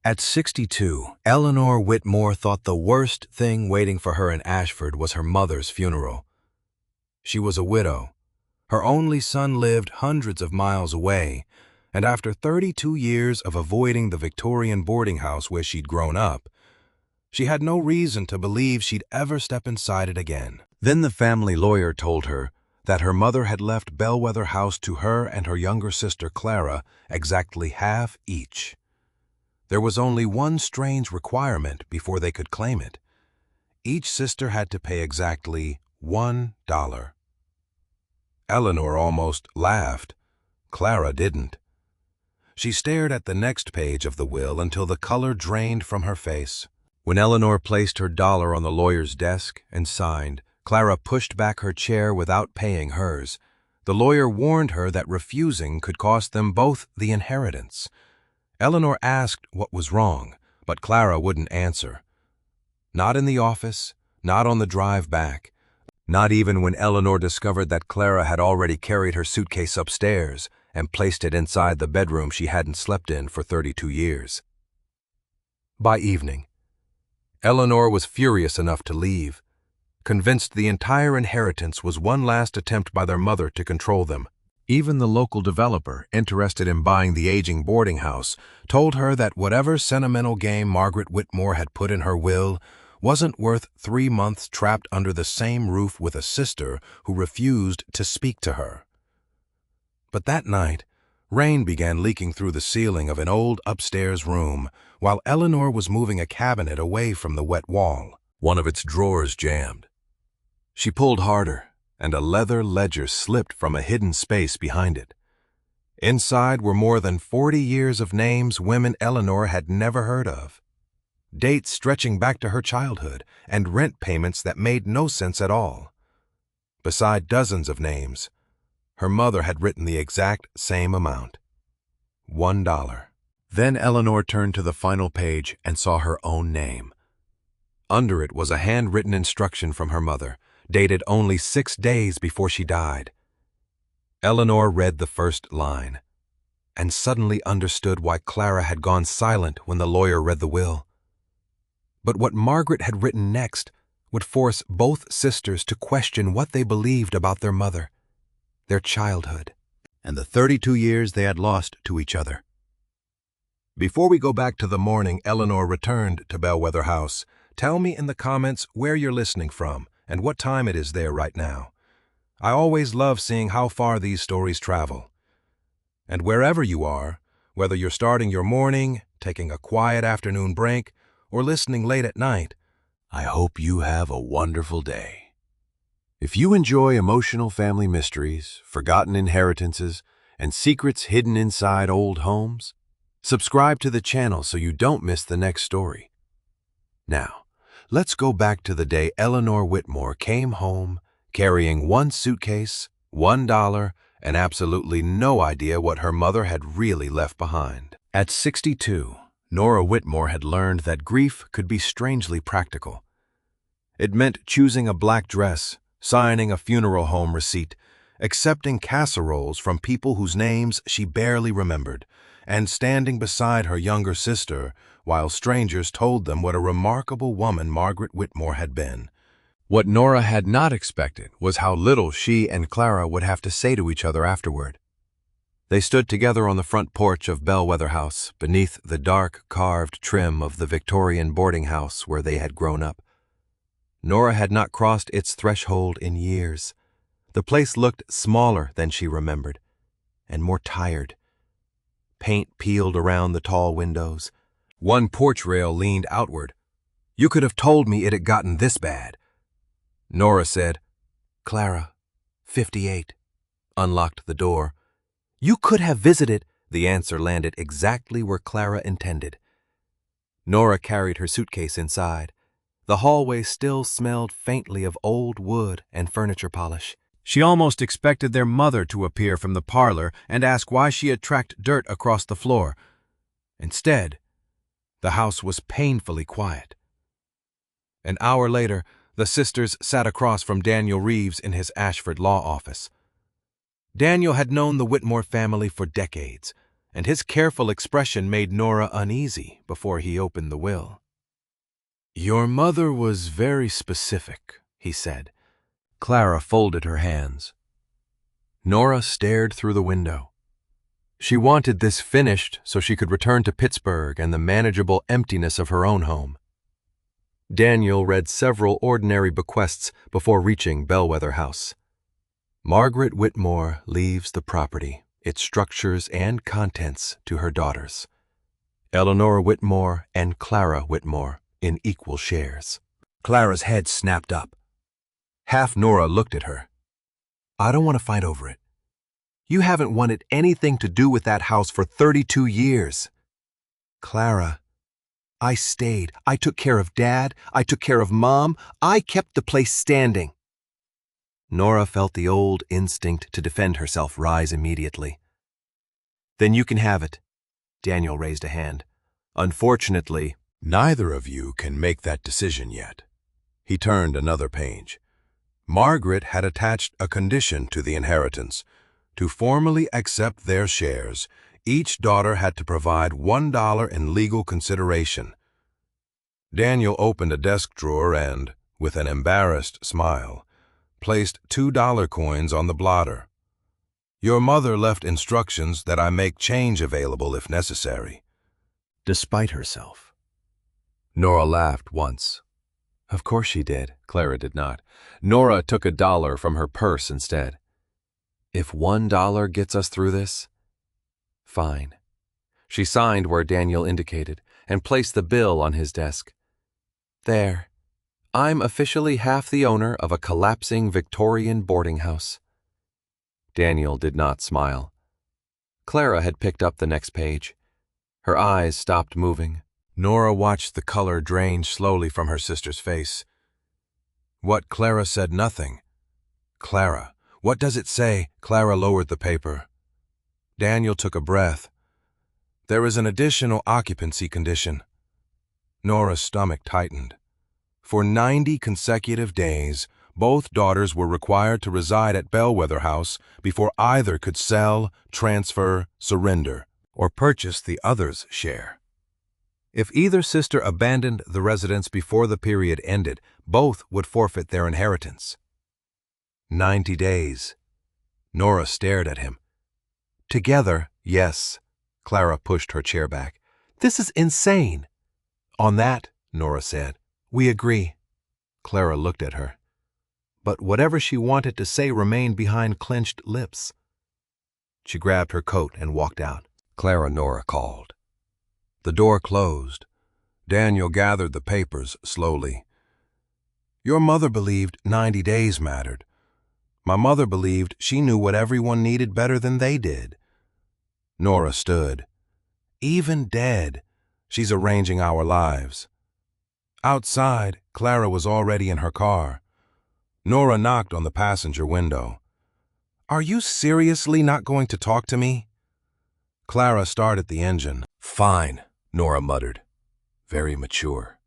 At 62, Eleanor Whitmore thought the worst thing waiting for her in Ashford was her mother's funeral. She was a widow. Her only son lived hundreds of miles away, and after 32 years of avoiding the Victorian boarding house where she'd grown up, she had no reason to believe she'd ever step inside it again. Then the family lawyer told her that her mother had left Bellwether House to her and her younger sister Clara exactly half each. There was only one strange requirement before they could claim it. Each sister had to pay exactly $1. Eleanor almost laughed. Clara didn't. She stared at the next page of the will until the color drained from her face. When Eleanor placed her dollar on the lawyer's desk and signed, Clara pushed back her chair without paying hers. The lawyer warned her that refusing could cost them both the inheritance. Eleanor asked what was wrong, but Clara wouldn't answer. Not in the office, not on the drive back, not even when Eleanor discovered that Clara had already carried her suitcase upstairs and placed it inside the bedroom she hadn't slept in for 32 years. By evening, Eleanor was furious enough to leave, convinced the entire inheritance was one last attempt by their mother to control them. Even the local developer, interested in buying the aging boarding house, told her that whatever sentimental game Margaret Whitmore had put in her will wasn't worth 3 months trapped under the same roof with a sister who refused to speak to her. But that night, rain began leaking through the ceiling of an old upstairs room while Eleanor was moving a cabinet away from the wet wall. One of its drawers jammed. She pulled harder, and a leather ledger slipped from a hidden space behind it. Inside were more than 40 years of names women Eleanor had never heard of. Dates stretching back to her childhood, and rent payments that made no sense at all. Beside dozens of names, her mother had written the exact same amount, $1. Then Eleanor turned to the final page and saw her own name. Under it was a handwritten instruction from her mother, dated only 6 days before she died. Eleanor read the first line, and suddenly understood why Clara had gone silent when the lawyer read the will. But what Margaret had written next would force both sisters to question what they believed about their mother, their childhood, and the 32 years they had lost to each other. Before we go back to the morning Eleanor returned to Bellwether House, tell me in the comments where you're listening from and what time it is there right now. I always love seeing how far these stories travel. And wherever you are, whether you're starting your morning, taking a quiet afternoon break, or listening late at night, I hope you have a wonderful day. If you enjoy emotional family mysteries, forgotten inheritances, and secrets hidden inside old homes, subscribe to the channel so you don't miss the next story. Now, let's go back to the day Eleanor Whitmore came home carrying one suitcase, $1, and absolutely no idea what her mother had really left behind. At 62, Nora Whitmore had learned that grief could be strangely practical. It meant choosing a black dress, signing a funeral home receipt, accepting casseroles from people whose names she barely remembered, and standing beside her younger sister while strangers told them what a remarkable woman Margaret Whitmore had been. What Nora had not expected was how little she and Clara would have to say to each other afterward. They stood together on the front porch of Bellwether House, beneath the dark, carved trim of the Victorian boarding house where they had grown up. Nora had not crossed its threshold in years. The place looked smaller than she remembered, and more tired. Paint peeled around the tall windows. One porch rail leaned outward. "You could have told me it had gotten this bad." Nora said, "Clara, 58, unlocked the door. "You could have visited." The answer landed exactly where Clara intended. Nora carried her suitcase inside. The hallway still smelled faintly of old wood and furniture polish. She almost expected their mother to appear from the parlor and ask why she had tracked dirt across the floor. Instead, the house was painfully quiet. An hour later, the sisters sat across from Daniel Reeves in his Ashford law office. Daniel had known the Whitmore family for decades, and his careful expression made Nora uneasy before he opened the will. "Your mother was very specific," he said. Clara folded her hands. Nora stared through the window. She wanted this finished so she could return to Pittsburgh and the manageable emptiness of her own home. Daniel read several ordinary bequests before reaching Bellwether House. Margaret Whitmore leaves the property, its structures and contents to her daughters. Eleanor Whitmore and Clara Whitmore in equal shares. Clara's head snapped up. Half Nora looked at her. "I don't want to fight over it. You haven't wanted anything to do with that house for 32 years. Clara, I stayed. I took care of Dad. I took care of Mom. I kept the place standing." Nora felt the old instinct to defend herself rise immediately. "Then you can have it." Daniel raised a hand. "Unfortunately, neither of you can make that decision yet." He turned another page. Margaret had attached a condition to the inheritance. To formally accept their shares, each daughter had to provide $1 in legal consideration. Daniel opened a desk drawer and, with an embarrassed smile, placed $2 coins on the blotter. "Your mother left instructions that I make change available if necessary." Despite herself. Nora laughed once. Of course she did. Clara did not. Nora took $1 from her purse instead. "If $1 gets us through this?" "Fine." She signed where Daniel indicated and placed the bill on his desk. "There. I'm officially half the owner of a collapsing Victorian boarding house." Daniel did not smile. Clara had picked up the next page. Her eyes stopped moving. Nora watched the color drain slowly from her sister's face. What Clara said nothing. "Clara, what does it say?" Clara lowered the paper. Daniel took a breath. "There is an additional occupancy condition." Nora's stomach tightened. For 90 consecutive days, both daughters were required to reside at Bellwether House before either could sell, transfer, surrender, or purchase the other's share. If either sister abandoned the residence before the period ended, both would forfeit their inheritance. 90 days. Nora stared at him. "Together, yes." Clara pushed her chair back. "This is insane." "On that," Nora said, "we agree." Clara looked at her. But whatever she wanted to say remained behind clenched lips. She grabbed her coat and walked out. "Clara," Nora called. The door closed. Daniel gathered the papers slowly. "Your mother believed 90 days mattered. My mother believed she knew what everyone needed better than they did." Nora stood. "Even dead, she's arranging our lives." Outside, Clara was already in her car. Nora knocked on the passenger window. "Are you seriously not going to talk to me?" Clara started the engine. "Fine," Nora muttered. Very mature.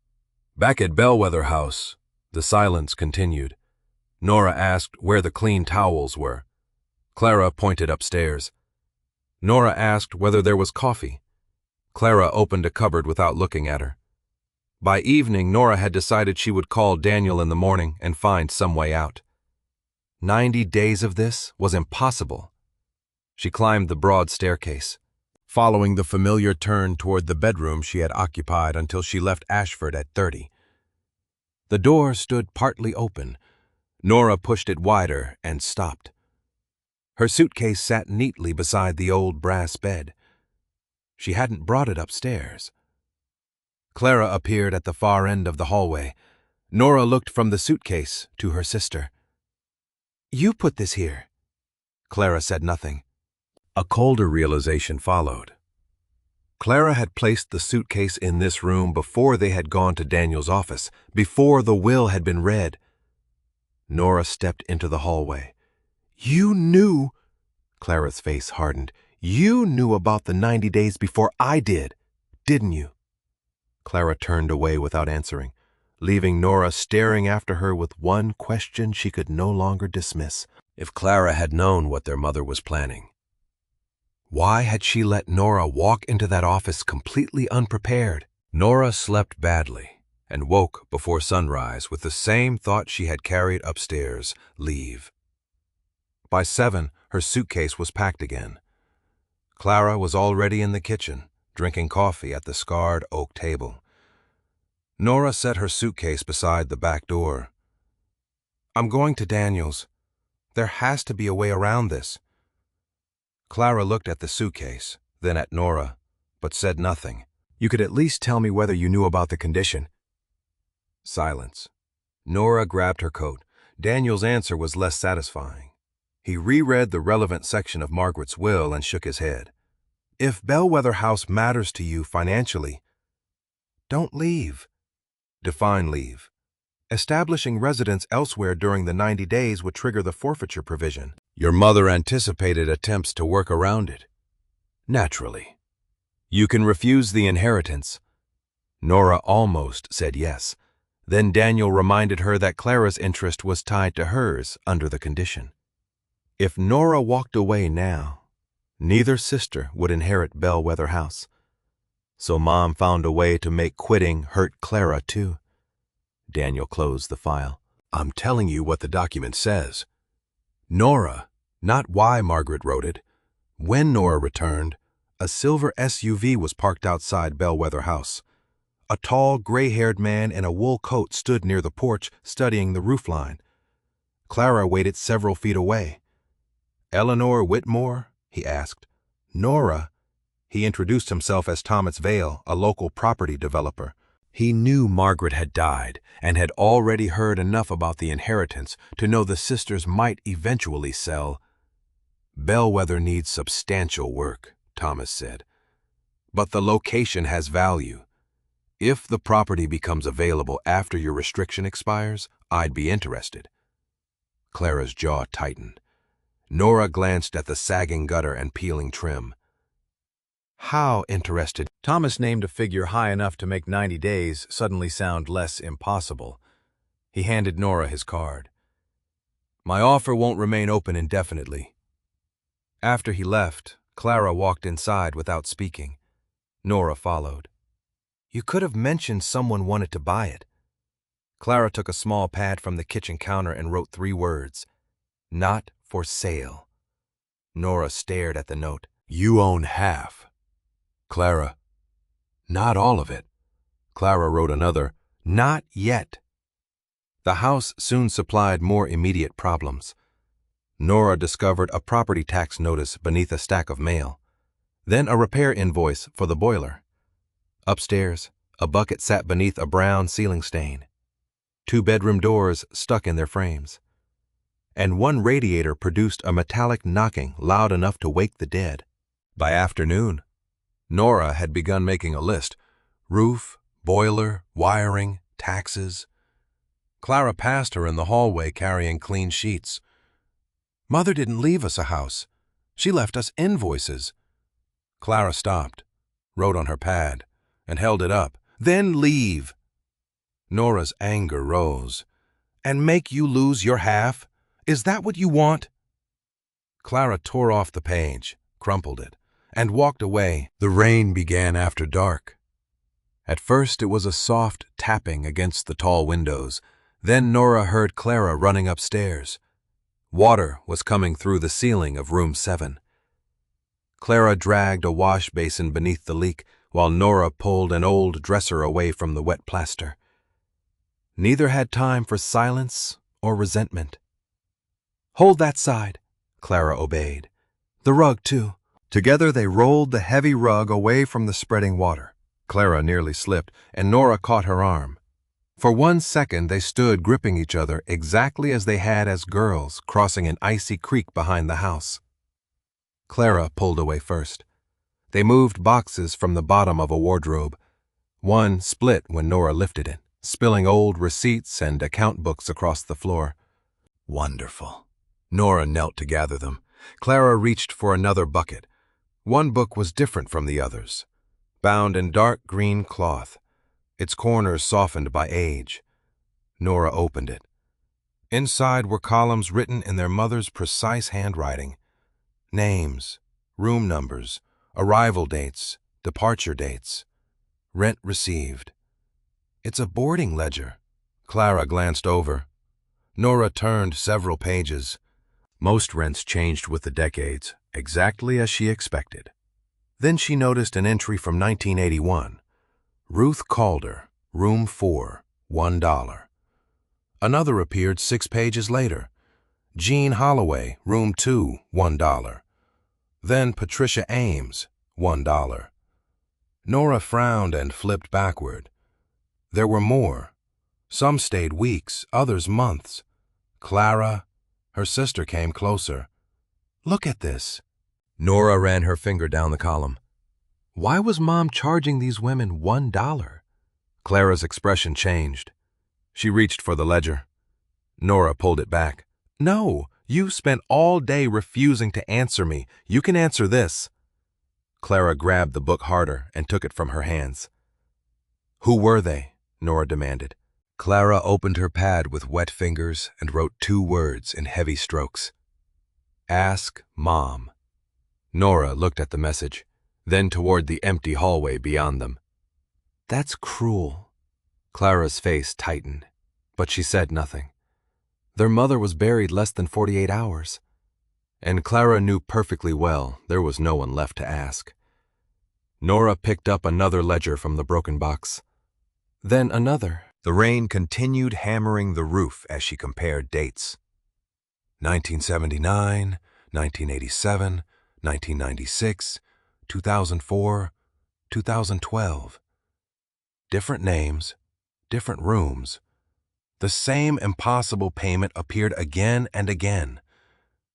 Back at Bellwether House, the silence continued. Nora asked where the clean towels were. Clara pointed upstairs. Nora asked whether there was coffee. Clara opened a cupboard without looking at her. By evening, Nora had decided she would call Daniel in the morning and find some way out. 90 days of this was impossible. She climbed the broad staircase, following the familiar turn toward the bedroom she had occupied until she left Ashford at 30. The door stood partly open. Nora pushed it wider and stopped. Her suitcase sat neatly beside the old brass bed. She hadn't brought it upstairs. Clara appeared at the far end of the hallway. Nora looked from the suitcase to her sister. "You put this here." Clara said nothing. A colder realization followed. Clara had placed the suitcase in this room before they had gone to Daniel's office, before the will had been read. Nora stepped into the hallway. "You knew," Clara's face hardened, "you knew about the 90 days before I did, didn't you?" Clara turned away without answering, leaving Nora staring after her with one question she could no longer dismiss. If Clara had known what their mother was planning, Why had she let Nora walk into that office completely unprepared? Nora slept badly and woke before sunrise with the same thought she had carried upstairs: leave. By 7, her suitcase was packed again. Clara was already in the kitchen, drinking coffee at the scarred oak table. Nora set her suitcase beside the back door. "I'm going to Daniel's. There has to be a way around this." Clara looked at the suitcase, then at Nora, but said nothing. "You could at least tell me whether you knew about the condition." Silence. Nora grabbed her coat. Daniel's answer was less satisfying. He reread the relevant section of Margaret's will and shook his head. "If Bellwether House matters to you financially, don't leave." Define leave. Establishing residence elsewhere during the 90 days would trigger the forfeiture provision. Your mother anticipated attempts to work around it. Naturally. You can refuse the inheritance. Nora almost said yes. Then Daniel reminded her that Clara's interest was tied to hers under the condition. If Nora walked away now, neither sister would inherit Bellwether House. So Mom found a way to make quitting hurt Clara too. Daniel closed the file. "I'm telling you what the document says. Nora, not why Margaret wrote it. When Nora returned, a silver SUV was parked outside Bellwether House. A tall, gray-haired man in a wool coat stood near the porch, studying the roofline. Clara waited several feet away. 'Eleanor Whitmore?' he asked. 'Nora?' He introduced himself as Thomas Vale, a local property developer. He knew Margaret had died and had already heard enough about the inheritance to know the sisters might eventually sell. 'Bellwether needs substantial work,' Thomas said. 'But the location has value. If the property becomes available after your restriction expires, I'd be interested.' Clara's jaw tightened. Nora glanced at the sagging gutter and peeling trim. 'How interested?' Thomas named a figure high enough to make 90 days suddenly sound less impossible. He handed Nora his card. 'My offer won't remain open indefinitely.' After he left, Clara walked inside without speaking. Nora followed. 'You could have mentioned someone wanted to buy it.' Clara took a small pad from the kitchen counter and wrote 3 words. 'Not for sale.' Nora stared at the note. 'You own half.' Clara, 'Not all of it.' Clara wrote another, 'Not yet.' The house soon supplied more immediate problems. Nora discovered a property tax notice beneath a stack of mail, then a repair invoice for the boiler. Upstairs, a bucket sat beneath a brown ceiling stain. 2 bedroom doors stuck in their frames. And one radiator produced a metallic knocking loud enough to wake the dead. By afternoon, Nora had begun making a list: roof, boiler, wiring, taxes. Clara passed her in the hallway carrying clean sheets. 'Mother didn't leave us a house. She left us invoices.' Clara stopped, wrote on her pad, and held it up. 'Then leave.' Nora's anger rose. 'And make you lose your half? Is that what you want?' Clara tore off the page, crumpled it, and walked away. The rain began after dark. At first it was a soft tapping against the tall windows. Then Nora heard Clara running upstairs. Water was coming through the ceiling of room 7. Clara dragged a wash basin beneath the leak, while Nora pulled an old dresser away from the wet plaster. Neither had time for silence or resentment. 'Hold that side,' Clara obeyed. 'The rug, too.' Together they rolled the heavy rug away from the spreading water. Clara nearly slipped, and Nora caught her arm. For 1 second they stood gripping each other exactly as they had as girls crossing an icy creek behind the house. Clara pulled away first. They moved boxes from the bottom of a wardrobe. One split when Nora lifted it, spilling old receipts and account books across the floor. Wonderful. Nora knelt to gather them. Clara reached for another bucket. One book was different from the others, bound in dark green cloth, its corners softened by age. Nora opened it. Inside were columns written in their mother's precise handwriting. Names, room numbers, arrival dates, departure dates, rent received. It's a boarding ledger. Clara glanced over. Nora turned several pages. Most rents changed with the decades, exactly as she expected. Then she noticed an entry from 1981. Ruth Calder, room 4, $1. Another appeared 6 pages later. Jean Holloway, room 2, $1. Then Patricia Ames, $1. Nora frowned and flipped backward. There were more. Some stayed weeks, others months. Clara, her sister, came closer. Look at this. Nora ran her finger down the column. Why was Mom charging these women $1? Clara's expression changed. She reached for the ledger. Nora pulled it back. No, you spent all day refusing to answer me. You can answer this. Clara grabbed the book harder and took it from her hands. Who were they? Nora demanded. Clara opened her pad with wet fingers and wrote 2 words in heavy strokes. Ask Mom. Nora looked at the message, then toward the empty hallway beyond them. That's cruel. Clara's face tightened, but she said nothing. Their mother was buried less than 48 hours. And Clara knew perfectly well there was no one left to ask. Nora picked up another ledger from the broken box. Then another. The rain continued hammering the roof as she compared dates. 1979, 1987, 1996, 2004, 2012. Different names, different rooms. The same impossible payment appeared again and again.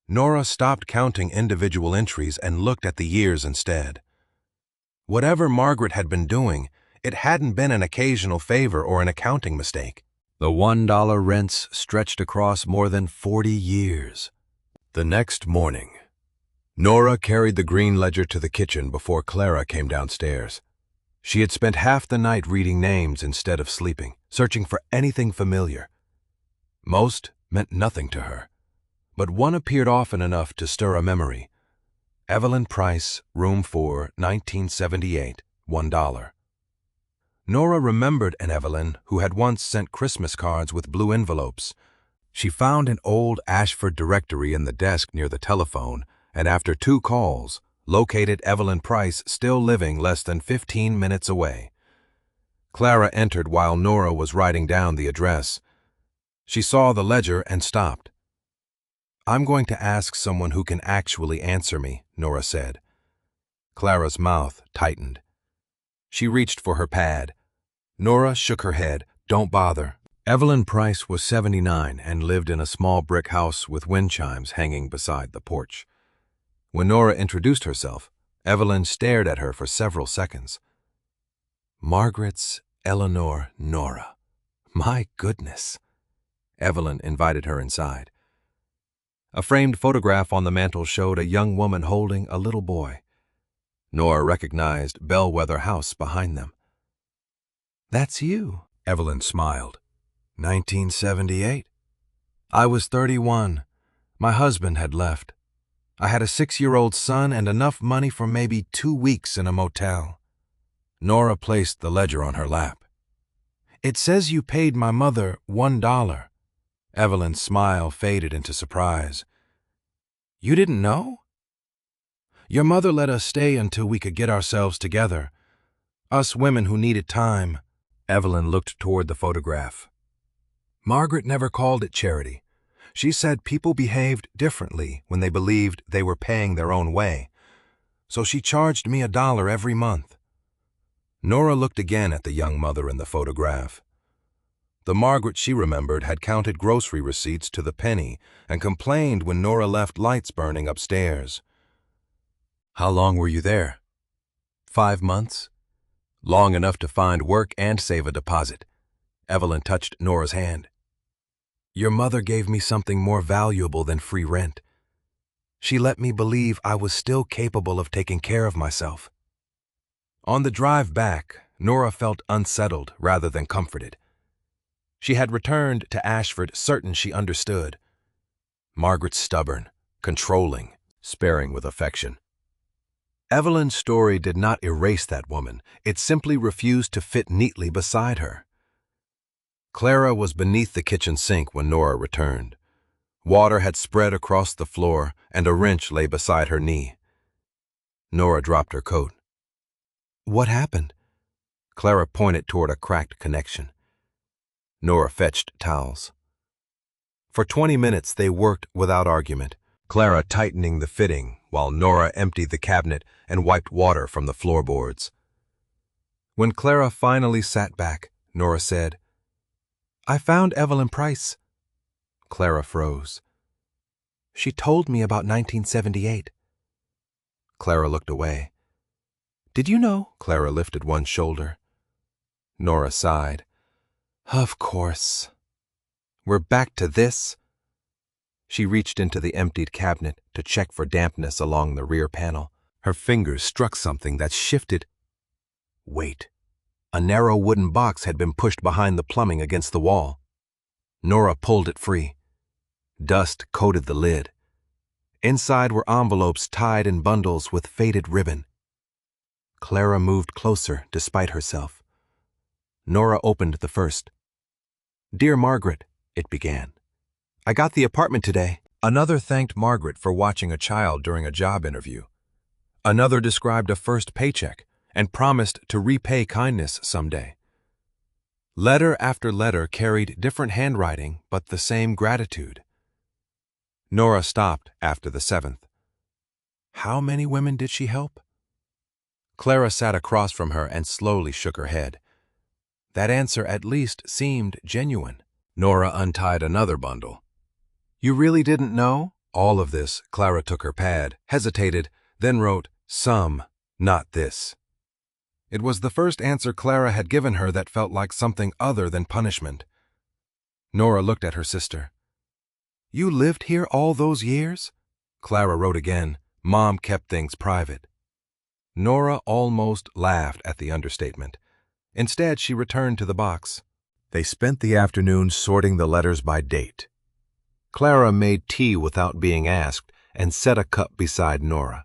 Nora stopped counting individual entries and looked at the years instead. Whatever Margaret had been doing, it hadn't been an occasional favor or an accounting mistake. The $1 rents stretched across more than 40 years. The next morning, Nora carried the green ledger to the kitchen before Clara came downstairs. She had spent half the night reading names instead of sleeping, searching for anything familiar. Most meant nothing to her, but one appeared often enough to stir a memory. Evelyn Price, room 4, 1978, $1. Nora remembered an Evelyn who had once sent Christmas cards with blue envelopes. She found an old Ashford directory in the desk near the telephone, and after 2 calls, located Evelyn Price still living less than 15 minutes away. Clara entered while Nora was writing down the address. She saw the ledger and stopped. I'm going to ask someone who can actually answer me, Nora said. Clara's mouth tightened. She reached for her pad. Nora shook her head. Don't bother. Evelyn Price was 79 and lived in a small brick house with wind chimes hanging beside the porch. When Nora introduced herself, Evelyn stared at her for several seconds. Margaret's Eleanor Nora. My goodness. Evelyn invited her inside. A framed photograph on the mantel showed a young woman holding a little boy. Nora recognized Bellwether House behind them. That's you, Evelyn smiled. 1978. I was 31. My husband had left. I had a 6-year-old son and enough money for maybe 2 weeks in a motel. Nora placed the ledger on her lap. It says you paid my mother $1. Evelyn's smile faded into surprise. You didn't know? Your mother let us stay until we could get ourselves together. Us women who needed time. Evelyn looked toward the photograph. Margaret never called it charity. She said people behaved differently when they believed they were paying their own way. So she charged me $1 every month. Nora looked again at the young mother in the photograph. The Margaret she remembered had counted grocery receipts to the penny and complained when Nora left lights burning upstairs. How long were you there? 5 months. Long enough to find work and save a deposit. Evelyn touched Nora's hand. Your mother gave me something more valuable than free rent. She let me believe I was still capable of taking care of myself. On the drive back, Nora felt unsettled rather than comforted. She had returned to Ashford certain she understood. Margaret stubborn, controlling, sparing with affection. Evelyn's story did not erase that woman. It simply refused to fit neatly beside her. Clara was beneath the kitchen sink when Nora returned. Water had spread across the floor, and a wrench lay beside her knee. Nora dropped her coat. "What happened?" Clara pointed toward a cracked connection. Nora fetched towels. For 20 minutes they worked without argument, Clara tightening the fitting while Nora emptied the cabinet and wiped water from the floorboards. When Clara finally sat back, Nora said, "I found Evelyn Price." Clara froze. "She told me about 1978. Clara looked away. "Did you know?" Clara lifted one shoulder. Nora sighed. "Of course. We're back to this." She reached into the emptied cabinet to check for dampness along the rear panel. Her fingers struck something that shifted. Wait. A narrow wooden box had been pushed behind the plumbing against the wall. Nora pulled it free. Dust coated the lid. Inside were envelopes tied in bundles with faded ribbon. Clara moved closer despite herself. Nora opened the first. "Dear Margaret," it began. "I got the apartment today." Another thanked Margaret for watching a child during a job interview. Another described a first paycheck and promised to repay kindness someday. Letter after letter carried different handwriting but the same gratitude. Nora stopped after the 7th. How many women did she help? Clara sat across from her and slowly shook her head. That answer at least seemed genuine. Nora untied another bundle. "You really didn't know?" All of this, Clara took her pad, hesitated, then wrote, "Some, not this." It was the first answer Clara had given her that felt like something other than punishment. Nora looked at her sister. "You lived here all those years?" Clara wrote again, "Mom kept things private." Nora almost laughed at the understatement. Instead, she returned to the box. They spent the afternoon sorting the letters by date. Clara made tea without being asked and set a cup beside Nora.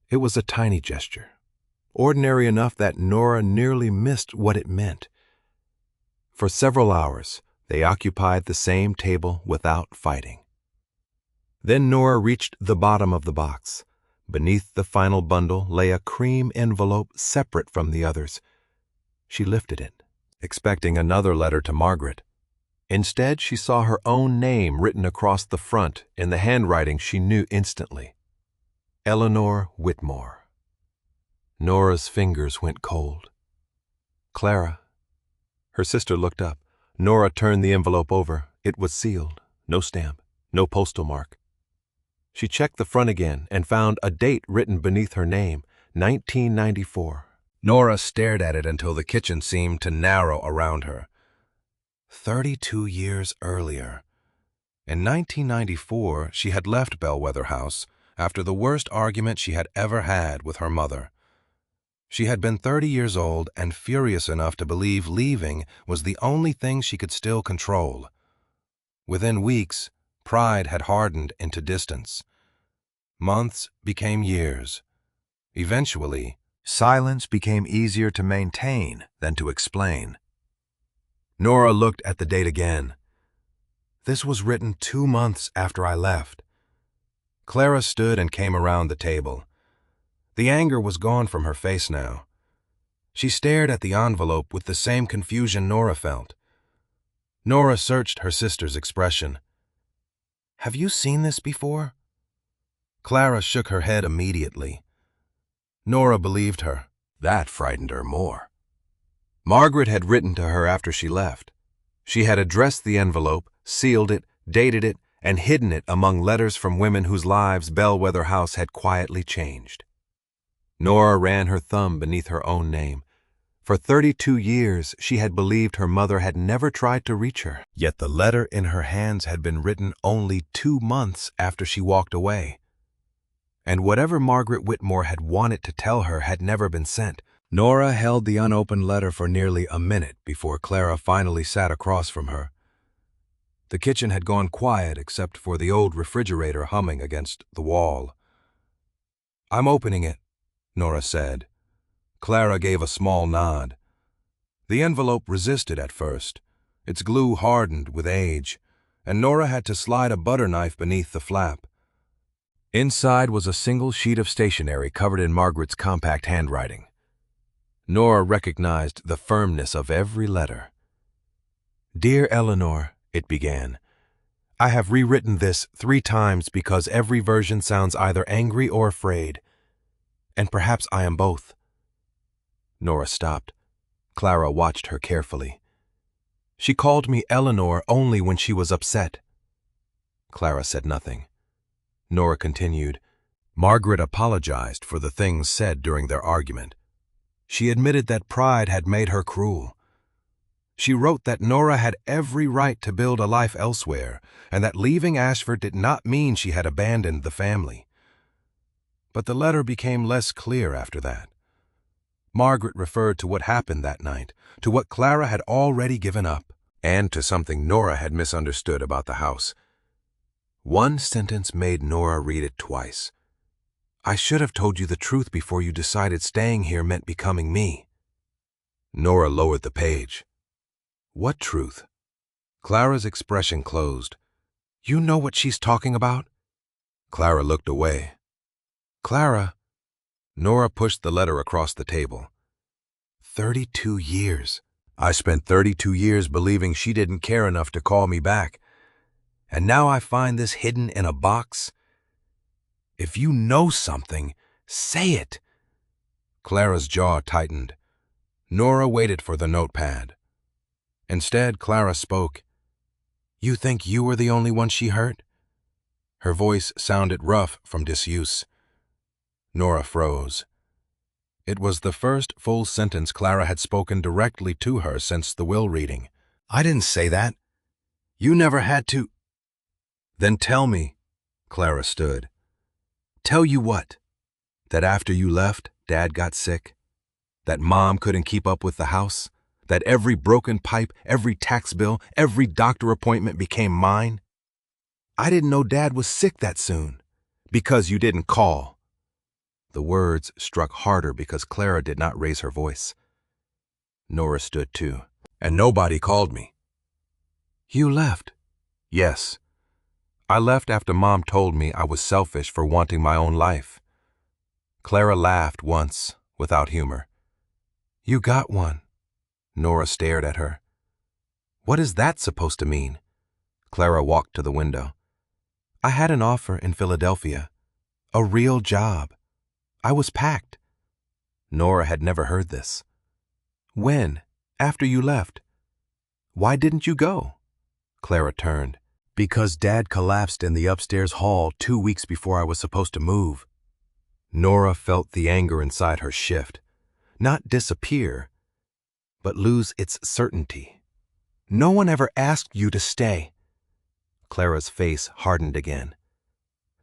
It was a tiny gesture, ordinary enough that Nora nearly missed what it meant. For several hours, they occupied the same table without fighting. Then Nora reached the bottom of the box. Beneath the final bundle lay a cream envelope separate from the others. She lifted it, expecting another letter to Margaret. Instead, she saw her own name written across the front in the handwriting she knew instantly. Eleanor Whitmore. Nora's fingers went cold. "Clara." Her sister looked up. Nora turned the envelope over. It was sealed. No stamp. No postal mark. She checked the front again and found a date written beneath her name, 1994. Nora stared at it until the kitchen seemed to narrow around her. 32 years earlier. In 1994, she had left Bellwether House after the worst argument she had ever had with her mother. She had been 30 years old and furious enough to believe leaving was the only thing she could still control. Within weeks, pride had hardened into distance. Months became years. Eventually, silence became easier to maintain than to explain. Nora looked at the date again. This was written 2 months after I left. Clara stood and came around the table. The anger was gone from her face now. She stared at the envelope with the same confusion Nora felt. Nora searched her sister's expression. "Have you seen this before?" Clara shook her head immediately. Nora believed her. That frightened her more. Margaret had written to her after she left. She had addressed the envelope, sealed it, dated it, and hidden it among letters from women whose lives Bellwether House had quietly changed. Nora ran her thumb beneath her own name. For 32 years, she had believed her mother had never tried to reach her. Yet the letter in her hands had been written only 2 months after she walked away. And whatever Margaret Whitmore had wanted to tell her had never been sent. Nora held the unopened letter for nearly a minute before Clara finally sat across from her. The kitchen had gone quiet except for the old refrigerator humming against the wall. "I'm opening it," Nora said. Clara gave a small nod. The envelope resisted at first. Its glue hardened with age, and Nora had to slide a butter knife beneath the flap. Inside was a single sheet of stationery covered in Margaret's compact handwriting. Nora recognized the firmness of every letter. "Dear Eleanor," it began, "I have rewritten this 3 times because every version sounds either angry or afraid, and perhaps I am both." Nora stopped. Clara watched her carefully. "She called me Eleanor only when she was upset." Clara said nothing. Nora continued, "Margaret apologized for the things said during their argument. She admitted that pride had made her cruel. She wrote that Nora had every right to build a life elsewhere, and that leaving Ashford did not mean she had abandoned the family. But the letter became less clear after that. Margaret referred to what happened that night, to what Clara had already given up, and to something Nora had misunderstood about the house. One sentence made Nora read it twice. "I should have told you the truth before you decided staying here meant becoming me." Nora lowered the page. "What truth?" Clara's expression closed. "You know what she's talking about?" Clara looked away. "Clara." Nora pushed the letter across the table. 32 years. I spent 32 years believing she didn't care enough to call me back. And now I find this hidden in a box. If you know something, say it." Clara's jaw tightened. Nora waited for the notepad. Instead, Clara spoke. "You think you were the only one she hurt?" Her voice sounded rough from disuse. Nora froze. It was the first full sentence Clara had spoken directly to her since the will reading. "I didn't say that. You never had to." "Then tell me." Clara stood. "Tell you what? That after you left, Dad got sick? That Mom couldn't keep up with the house? That every broken pipe, every tax bill, every doctor appointment became mine? I didn't know Dad was sick that soon. Because you didn't call." The words struck harder because Clara did not raise her voice. Nora stood too. "And nobody called me." "You left?" "Yes. I left after Mom told me I was selfish for wanting my own life." Clara laughed once, without humor. "You got one." Nora stared at her. "What is that supposed to mean?" Clara walked to the window. "I had an offer in Philadelphia. A real job. I was packed." Nora had never heard this. "When? After you left? Why didn't you go?" Clara turned. "Because Dad collapsed in the upstairs hall 2 weeks before I was supposed to move." Nora felt the anger inside her shift. Not disappear, but lose its certainty. "No one ever asked you to stay." Clara's face hardened again.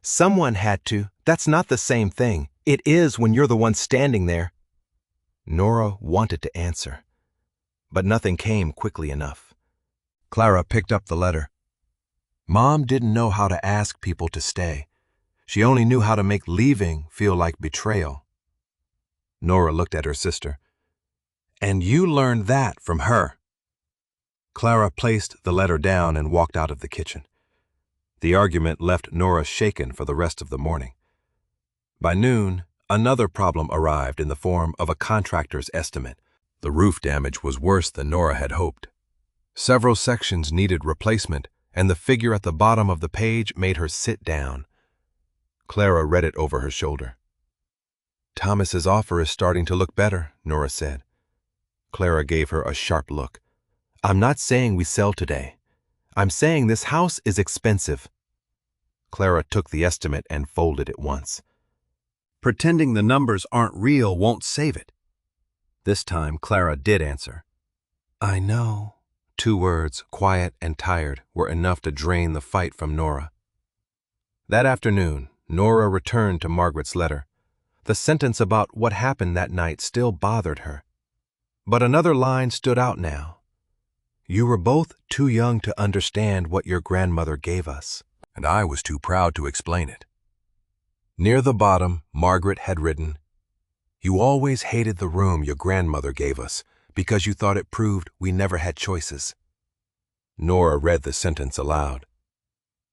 "Someone had to. That's not the same thing. It is when you're the one standing there." Nora wanted to answer, but nothing came quickly enough. Clara picked up the letter. Mom didn't know how to ask people to stay. She only knew how to make leaving feel like betrayal. Nora looked at her sister. "And you learned that from her." Clara placed the letter down and walked out of the kitchen. The argument left Nora shaken for the rest of the morning. By noon, another problem arrived in the form of a contractor's estimate. The roof damage was worse than Nora had hoped. Several sections needed replacement, and the figure at the bottom of the page made her sit down. Clara read it over her shoulder. "Thomas's offer is starting to look better," Nora said. Clara gave her a sharp look. "I'm not saying we sell today. I'm saying this house is expensive." Clara took the estimate and folded it once. "Pretending the numbers aren't real won't save it." This time, Clara did answer. "I know." 2 words, quiet and tired, were enough to drain the fight from Nora. That afternoon, Nora returned to Margaret's letter. The sentence about what happened that night still bothered her. But another line stood out now. "You were both too young to understand what your grandmother gave us, and I was too proud to explain it." Near the bottom, Margaret had written, You always hated the room your grandmother gave us because you thought it proved we never had choices. Nora read the sentence aloud.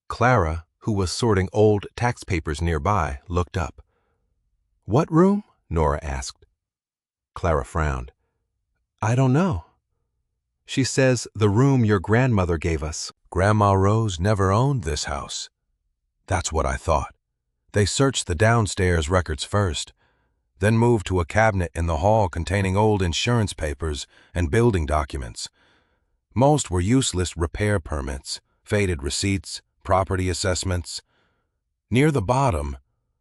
Clara, who was sorting old tax papers nearby, looked up. "What room?" Nora asked. Clara frowned. "I don't know. She says the room your grandmother gave us." Grandma Rose never owned this house. That's what I thought. They searched the downstairs records first, then moved to a cabinet in the hall containing old insurance papers and building documents. Most were useless repair permits, faded receipts, property assessments. Near the bottom,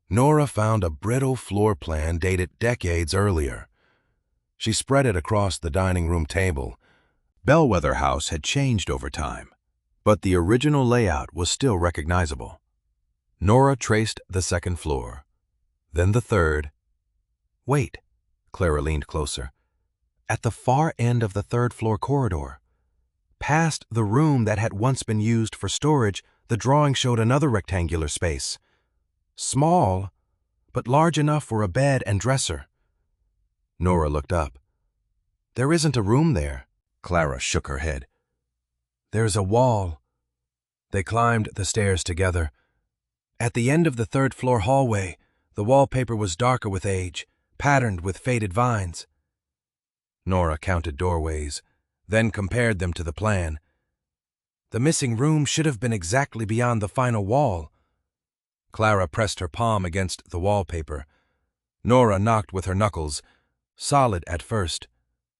Nora found a brittle floor plan dated decades earlier. She spread it across the dining room table. Bellwether House had changed over time, but the original layout was still recognizable. Nora traced the second floor, then the third. Wait, Clara leaned closer. At the far end of the third-floor corridor, past the room that had once been used for storage, the drawing showed another rectangular space. Small, but large enough for a bed and dresser. Nora looked up. "There isn't a room there." Clara shook her head. "There's a wall." They climbed the stairs together. At the end of the third-floor hallway, the wallpaper was darker with age, patterned with faded vines. Nora counted doorways, then compared them to the plan. The missing room should have been exactly beyond the final wall. Clara pressed her palm against the wallpaper. Nora knocked with her knuckles, solid at first,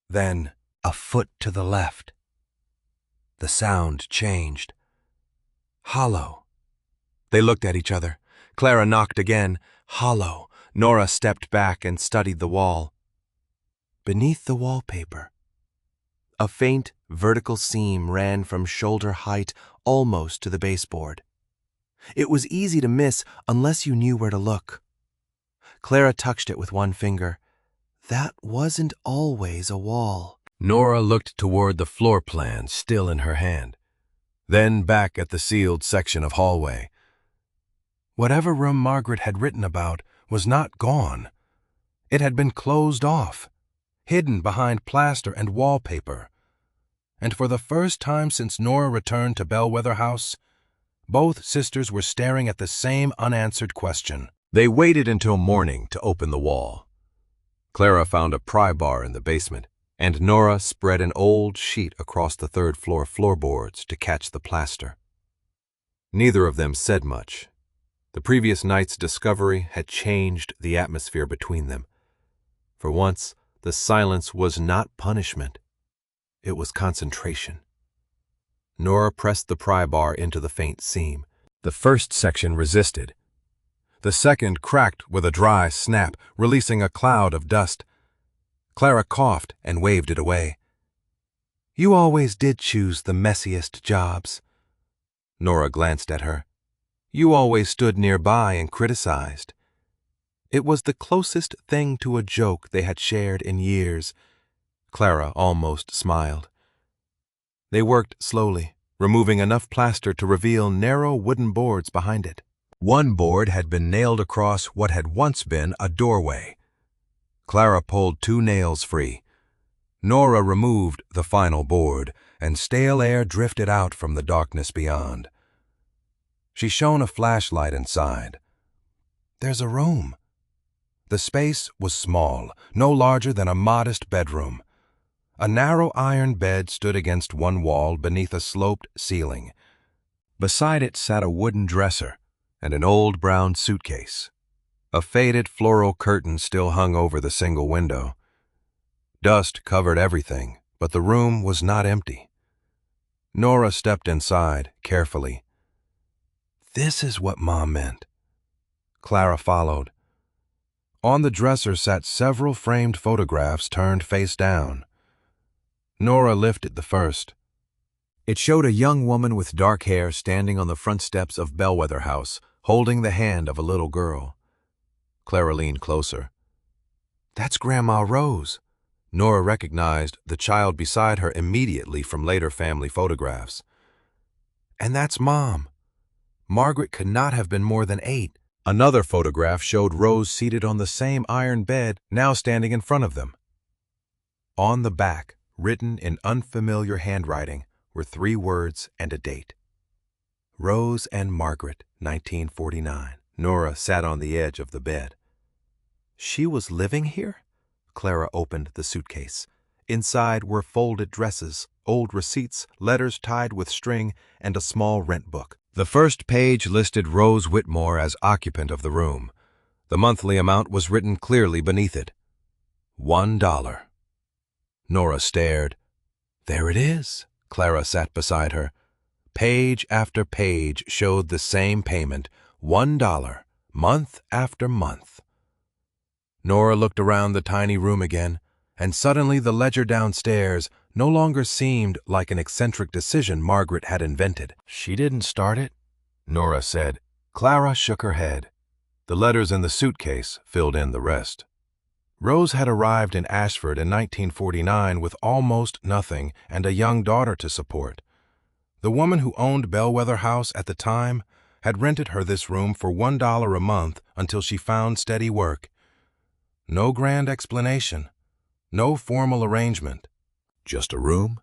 then a foot to the left. The sound changed. Hollow. They looked at each other. Clara knocked again. Hollow. Nora stepped back and studied the wall. Beneath the wallpaper, a faint vertical seam ran from shoulder height almost to the baseboard. It was easy to miss unless you knew where to look. Clara touched it with one finger. That wasn't always a wall. Nora looked toward the floor plan still in her hand, then back at the sealed section of hallway. Whatever room Margaret had written about was not gone. It had been closed off, hidden behind plaster and wallpaper. And for the first time since Nora returned to Bellwether House, both sisters were staring at the same unanswered question. They waited until morning to open the wall. Clara found a pry bar in the basement, and Nora spread an old sheet across the third-floor floorboards to catch the plaster. Neither of them said much. The previous night's discovery had changed the atmosphere between them. For once, the silence was not punishment. It was concentration. Nora pressed the pry bar into the faint seam. The first section resisted. The second cracked with a dry snap, releasing a cloud of dust. Clara coughed and waved it away. "You always did choose the messiest jobs." Nora glanced at her. "You always stood nearby and criticized." It was the closest thing to a joke they had shared in years. Clara almost smiled. They worked slowly, removing enough plaster to reveal narrow wooden boards behind it. One board had been nailed across what had once been a doorway. Clara pulled 2 nails free. Nora removed the final board, and stale air drifted out from the darkness beyond. She shone a flashlight inside. "There's a room." The space was small, no larger than a modest bedroom. A narrow iron bed stood against one wall beneath a sloped ceiling. Beside it sat a wooden dresser and an old brown suitcase. A faded floral curtain still hung over the single window. Dust covered everything, but the room was not empty. Nora stepped inside, carefully. "This is what Mom meant." Clara followed. On the dresser sat several framed photographs turned face down. Nora lifted the first. It showed a young woman with dark hair standing on the front steps of Bellwether House, holding the hand of a little girl. Clara leaned closer. "That's Grandma Rose." Nora recognized the child beside her immediately from later family photographs. "And that's Mom. Margaret could not have been more than 8. Another photograph showed Rose seated on the same iron bed, now standing in front of them. On the back, written in unfamiliar handwriting, were 3 words and a date. Rose and Margaret, 1949. Nora sat on the edge of the bed. She was living here? Clara opened the suitcase. Inside were folded dresses, old receipts, letters tied with string, and a small rent book. The first page listed Rose Whitmore as occupant of the room. The monthly amount was written clearly beneath it. $1. Nora stared. There it is. Clara sat beside her. Page after page showed the same payment, $1, month after month. Nora looked around the tiny room again, and suddenly the ledger downstairs no longer seemed like an eccentric decision Margaret had invented. She didn't start it, Nora said. Clara shook her head. The letters in the suitcase filled in the rest. Rose had arrived in Ashford in 1949 with almost nothing and a young daughter to support. The woman who owned Bellwether House at the time had rented her this room for $1 a month until she found steady work. No grand explanation, no formal arrangement, just a room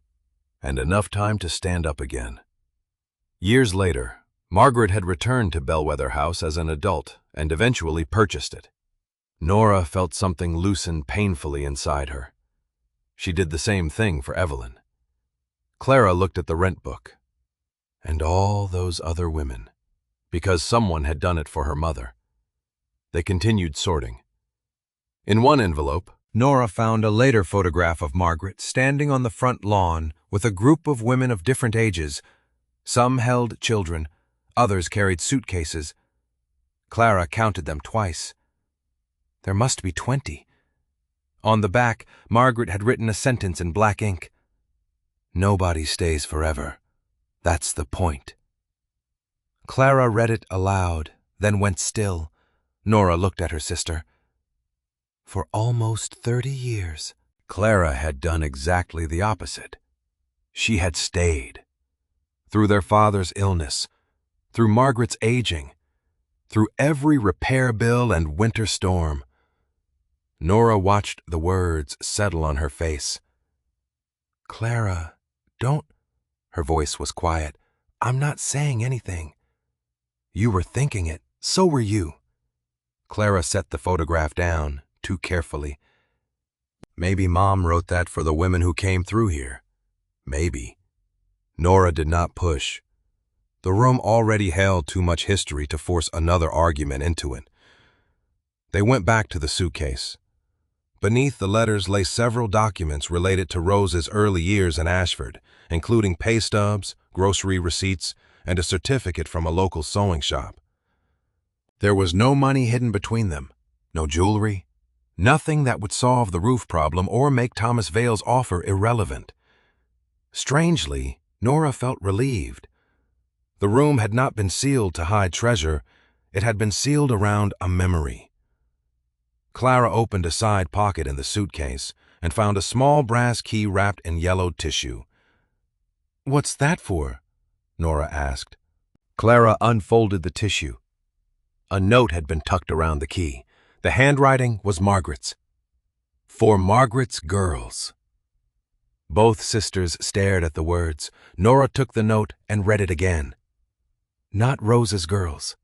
and enough time to stand up again. Years later, Margaret had returned to Bellwether House as an adult and eventually purchased it. Nora felt something loosen painfully inside her. She did the same thing for Evelyn. Clara looked at the rent book. And all those other women, because someone had done it for her mother. They continued sorting. In one envelope, Nora found a later photograph of Margaret standing on the front lawn with a group of women of different ages. Some held children, others carried suitcases. Clara counted them twice. There must be 20. On the back, Margaret had written a sentence in black ink. Nobody stays forever. That's the point. Clara read it aloud, then went still. Nora looked at her sister. For almost 30 years, Clara had done exactly the opposite. She had stayed. Through their father's illness, through Margaret's aging, through every repair bill and winter storm. Nora watched the words settle on her face. Clara, don't... Her voice was quiet. I'm not saying anything. You were thinking it. So were you. Clara set the photograph down, too carefully. Maybe Mom wrote that for the women who came through here. Maybe. Nora did not push. The room already held too much history to force another argument into it. They went back to the suitcase. Beneath the letters lay several documents related to Rose's early years in Ashford, including pay stubs, grocery receipts, and a certificate from a local sewing shop. There was no money hidden between them, no jewelry, nothing that would solve the roof problem or make Thomas Vale's offer irrelevant. Strangely, Nora felt relieved. The room had not been sealed to hide treasure, it had been sealed around a memory. Clara opened a side pocket in the suitcase and found a small brass key wrapped in yellowed tissue. What's that for? Nora asked. Clara unfolded the tissue. A note had been tucked around the key. The handwriting was Margaret's. For Margaret's girls. Both sisters stared at the words. Nora took the note and read it again. Not Rose's girls.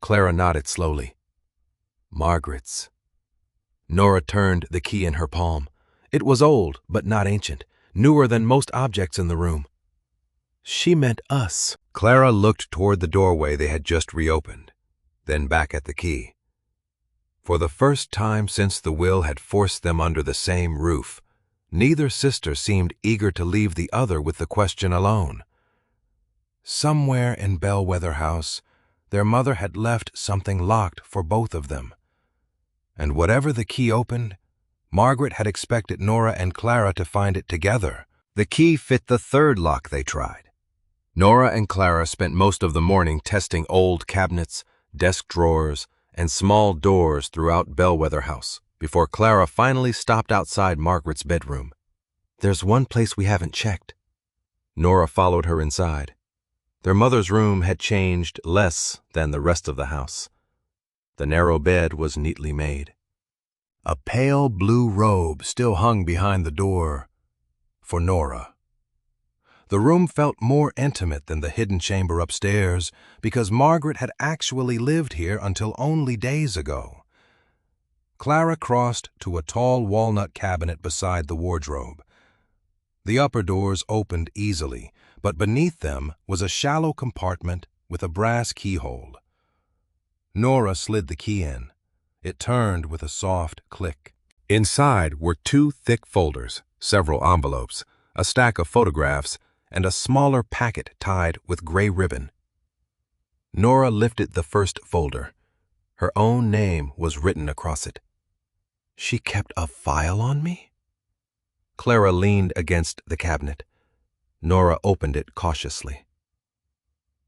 Clara nodded slowly. Margaret's. Nora turned the key in her palm. It was old, but not ancient, newer than most objects in the room. She meant us. Clara looked toward the doorway they had just reopened, then back at the key. For the first time since the will had forced them under the same roof, neither sister seemed eager to leave the other with the question alone. Somewhere in Bellwether House, their mother had left something locked for both of them. And whatever the key opened, Margaret had expected Nora and Clara to find it together. The key fit the third lock they tried. Nora and Clara spent most of the morning testing old cabinets, desk drawers, and small doors throughout Bellwether House before Clara finally stopped outside Margaret's bedroom. There's one place we haven't checked. Nora followed her inside. Their mother's room had changed less than the rest of the house. The narrow bed was neatly made. A pale blue robe still hung behind the door for Nora. The room felt more intimate than the hidden chamber upstairs because Margaret had actually lived here until only days ago. Clara crossed to a tall walnut cabinet beside the wardrobe. The upper doors opened easily, but beneath them was a shallow compartment with a brass keyhole. Nora slid the key in. It turned with a soft click. Inside were 2 thick folders, several envelopes, a stack of photographs, and a smaller packet tied with gray ribbon. Nora lifted the first folder. Her own name was written across it. She kept a file on me? Clara leaned against the cabinet. Nora opened it cautiously.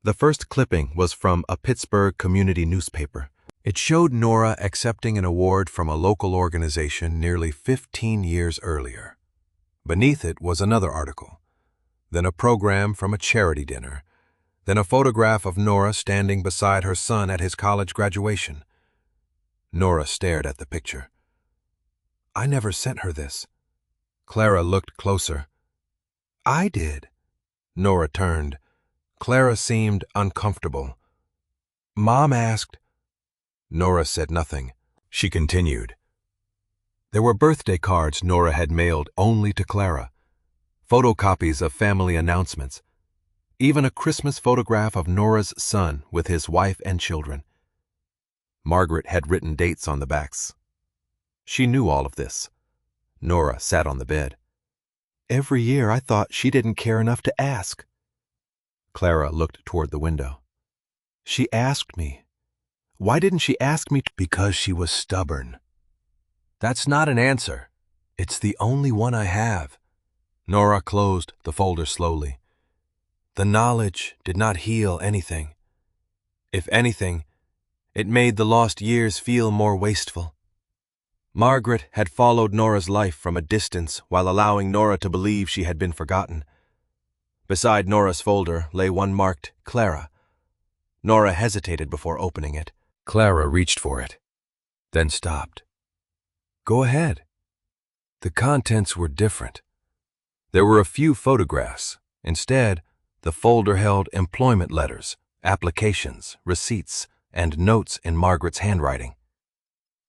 The first clipping was from a Pittsburgh community newspaper. It showed Nora accepting an award from a local organization nearly 15 years earlier. Beneath it was another article, then a program from a charity dinner, then a photograph of Nora standing beside her son at his college graduation. Nora stared at the picture. I never sent her this. Clara looked closer. I did. Nora turned. Clara seemed uncomfortable. Mom asked. Nora said nothing. She continued. There were birthday cards Nora had mailed only to Clara, photocopies of family announcements, even a Christmas photograph of Nora's son with his wife and children. Margaret had written dates on the backs. She knew all of this. Nora sat on the bed. Every year I thought she didn't care enough to ask. Clara looked toward the window. She asked me. Why didn't she ask me? Because she was stubborn. That's not an answer. It's the only one I have. Nora closed the folder slowly. The knowledge did not heal anything. If anything, it made the lost years feel more wasteful. Margaret had followed Nora's life from a distance while allowing Nora to believe she had been forgotten. Beside Nora's folder lay one marked Clara. Nora hesitated before opening it. Clara reached for it, then stopped. Go ahead. The contents were different. There were a few photographs. Instead, the folder held employment letters, applications, receipts, and notes in Margaret's handwriting.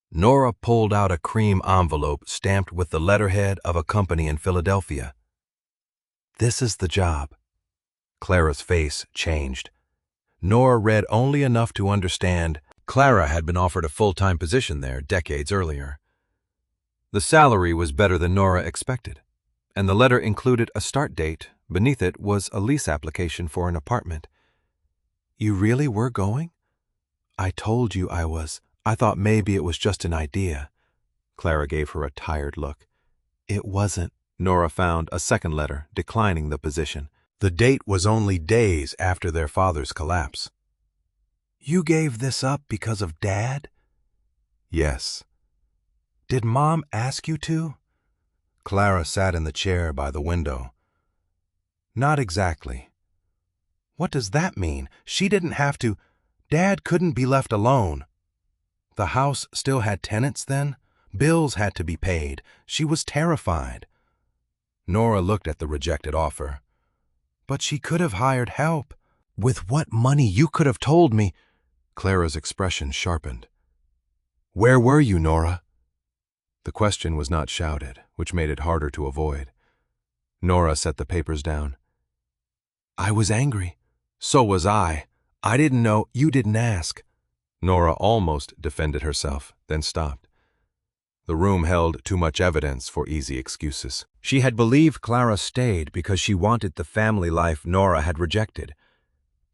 Nora pulled out a cream envelope stamped with the letterhead of a company in Philadelphia. This is the job. Clara's face changed. Nora read only enough to understand Clara had been offered a full-time position there decades earlier. The salary was better than Nora expected, and the letter included a start date. Beneath it was a lease application for an apartment. You really were going? I told you I was. I thought maybe it was just an idea. Clara gave her a tired look. It wasn't. Nora found a second letter declining the position. The date was only days after their father's collapse. You gave this up because of Dad? Yes. Did Mom ask you to? Clara sat in the chair by the window. Not exactly. What does that mean? She didn't have to. Dad couldn't be left alone. The house still had tenants then. Bills had to be paid. She was terrified. Nora looked at the rejected offer. But she could have hired help. With what money you could have told me. Clara's expression sharpened. Where were you, Nora? The question was not shouted, which made it harder to avoid. Nora set the papers down. I was angry. So was I. I didn't know. You didn't ask. Nora almost defended herself, then stopped. The room held too much evidence for easy excuses. She had believed Clara stayed because she wanted the family life Nora had rejected.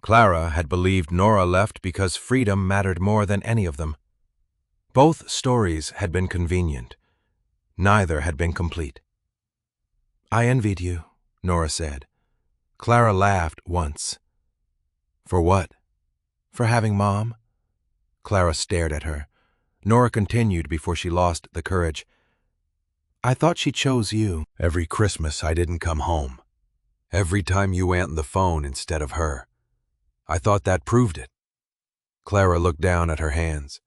Clara had believed Nora left because freedom mattered more than any of them. Both stories had been convenient. Neither had been complete. I envied you, Nora said. Clara laughed once. For what? For having Mom? Clara stared at her. Nora continued before she lost the courage. I thought she chose you. Every Christmas I didn't come home. Every time you answered the phone instead of her. I thought that proved it. Clara looked down at her hands.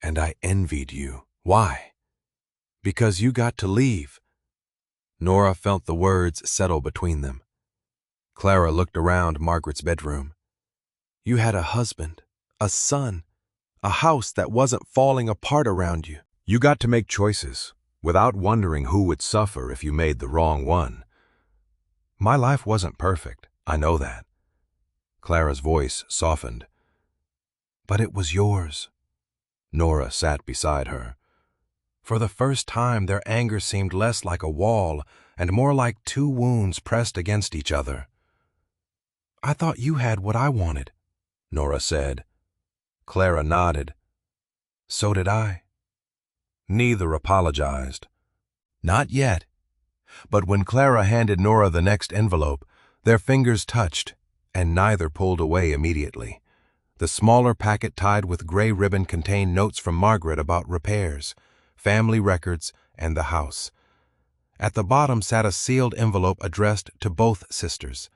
And I envied you. Why? Because you got to leave. Nora felt the words settle between them. Clara looked around Margaret's bedroom. You had a husband, a son, a house that wasn't falling apart around you. You got to make choices, without wondering who would suffer if you made the wrong one. My life wasn't perfect, I know that. Clara's voice softened. But it was yours. Nora sat beside her. For the first time, their anger seemed less like a wall and more like two wounds pressed against each other. I thought you had what I wanted, Nora said. Clara nodded. So did I. Neither apologized. Not yet. But when Clara handed Nora the next envelope, their fingers touched, and neither pulled away immediately. The smaller packet tied with gray ribbon contained notes from Margaret about repairs, family records, and the house. At the bottom sat a sealed envelope addressed to both sisters.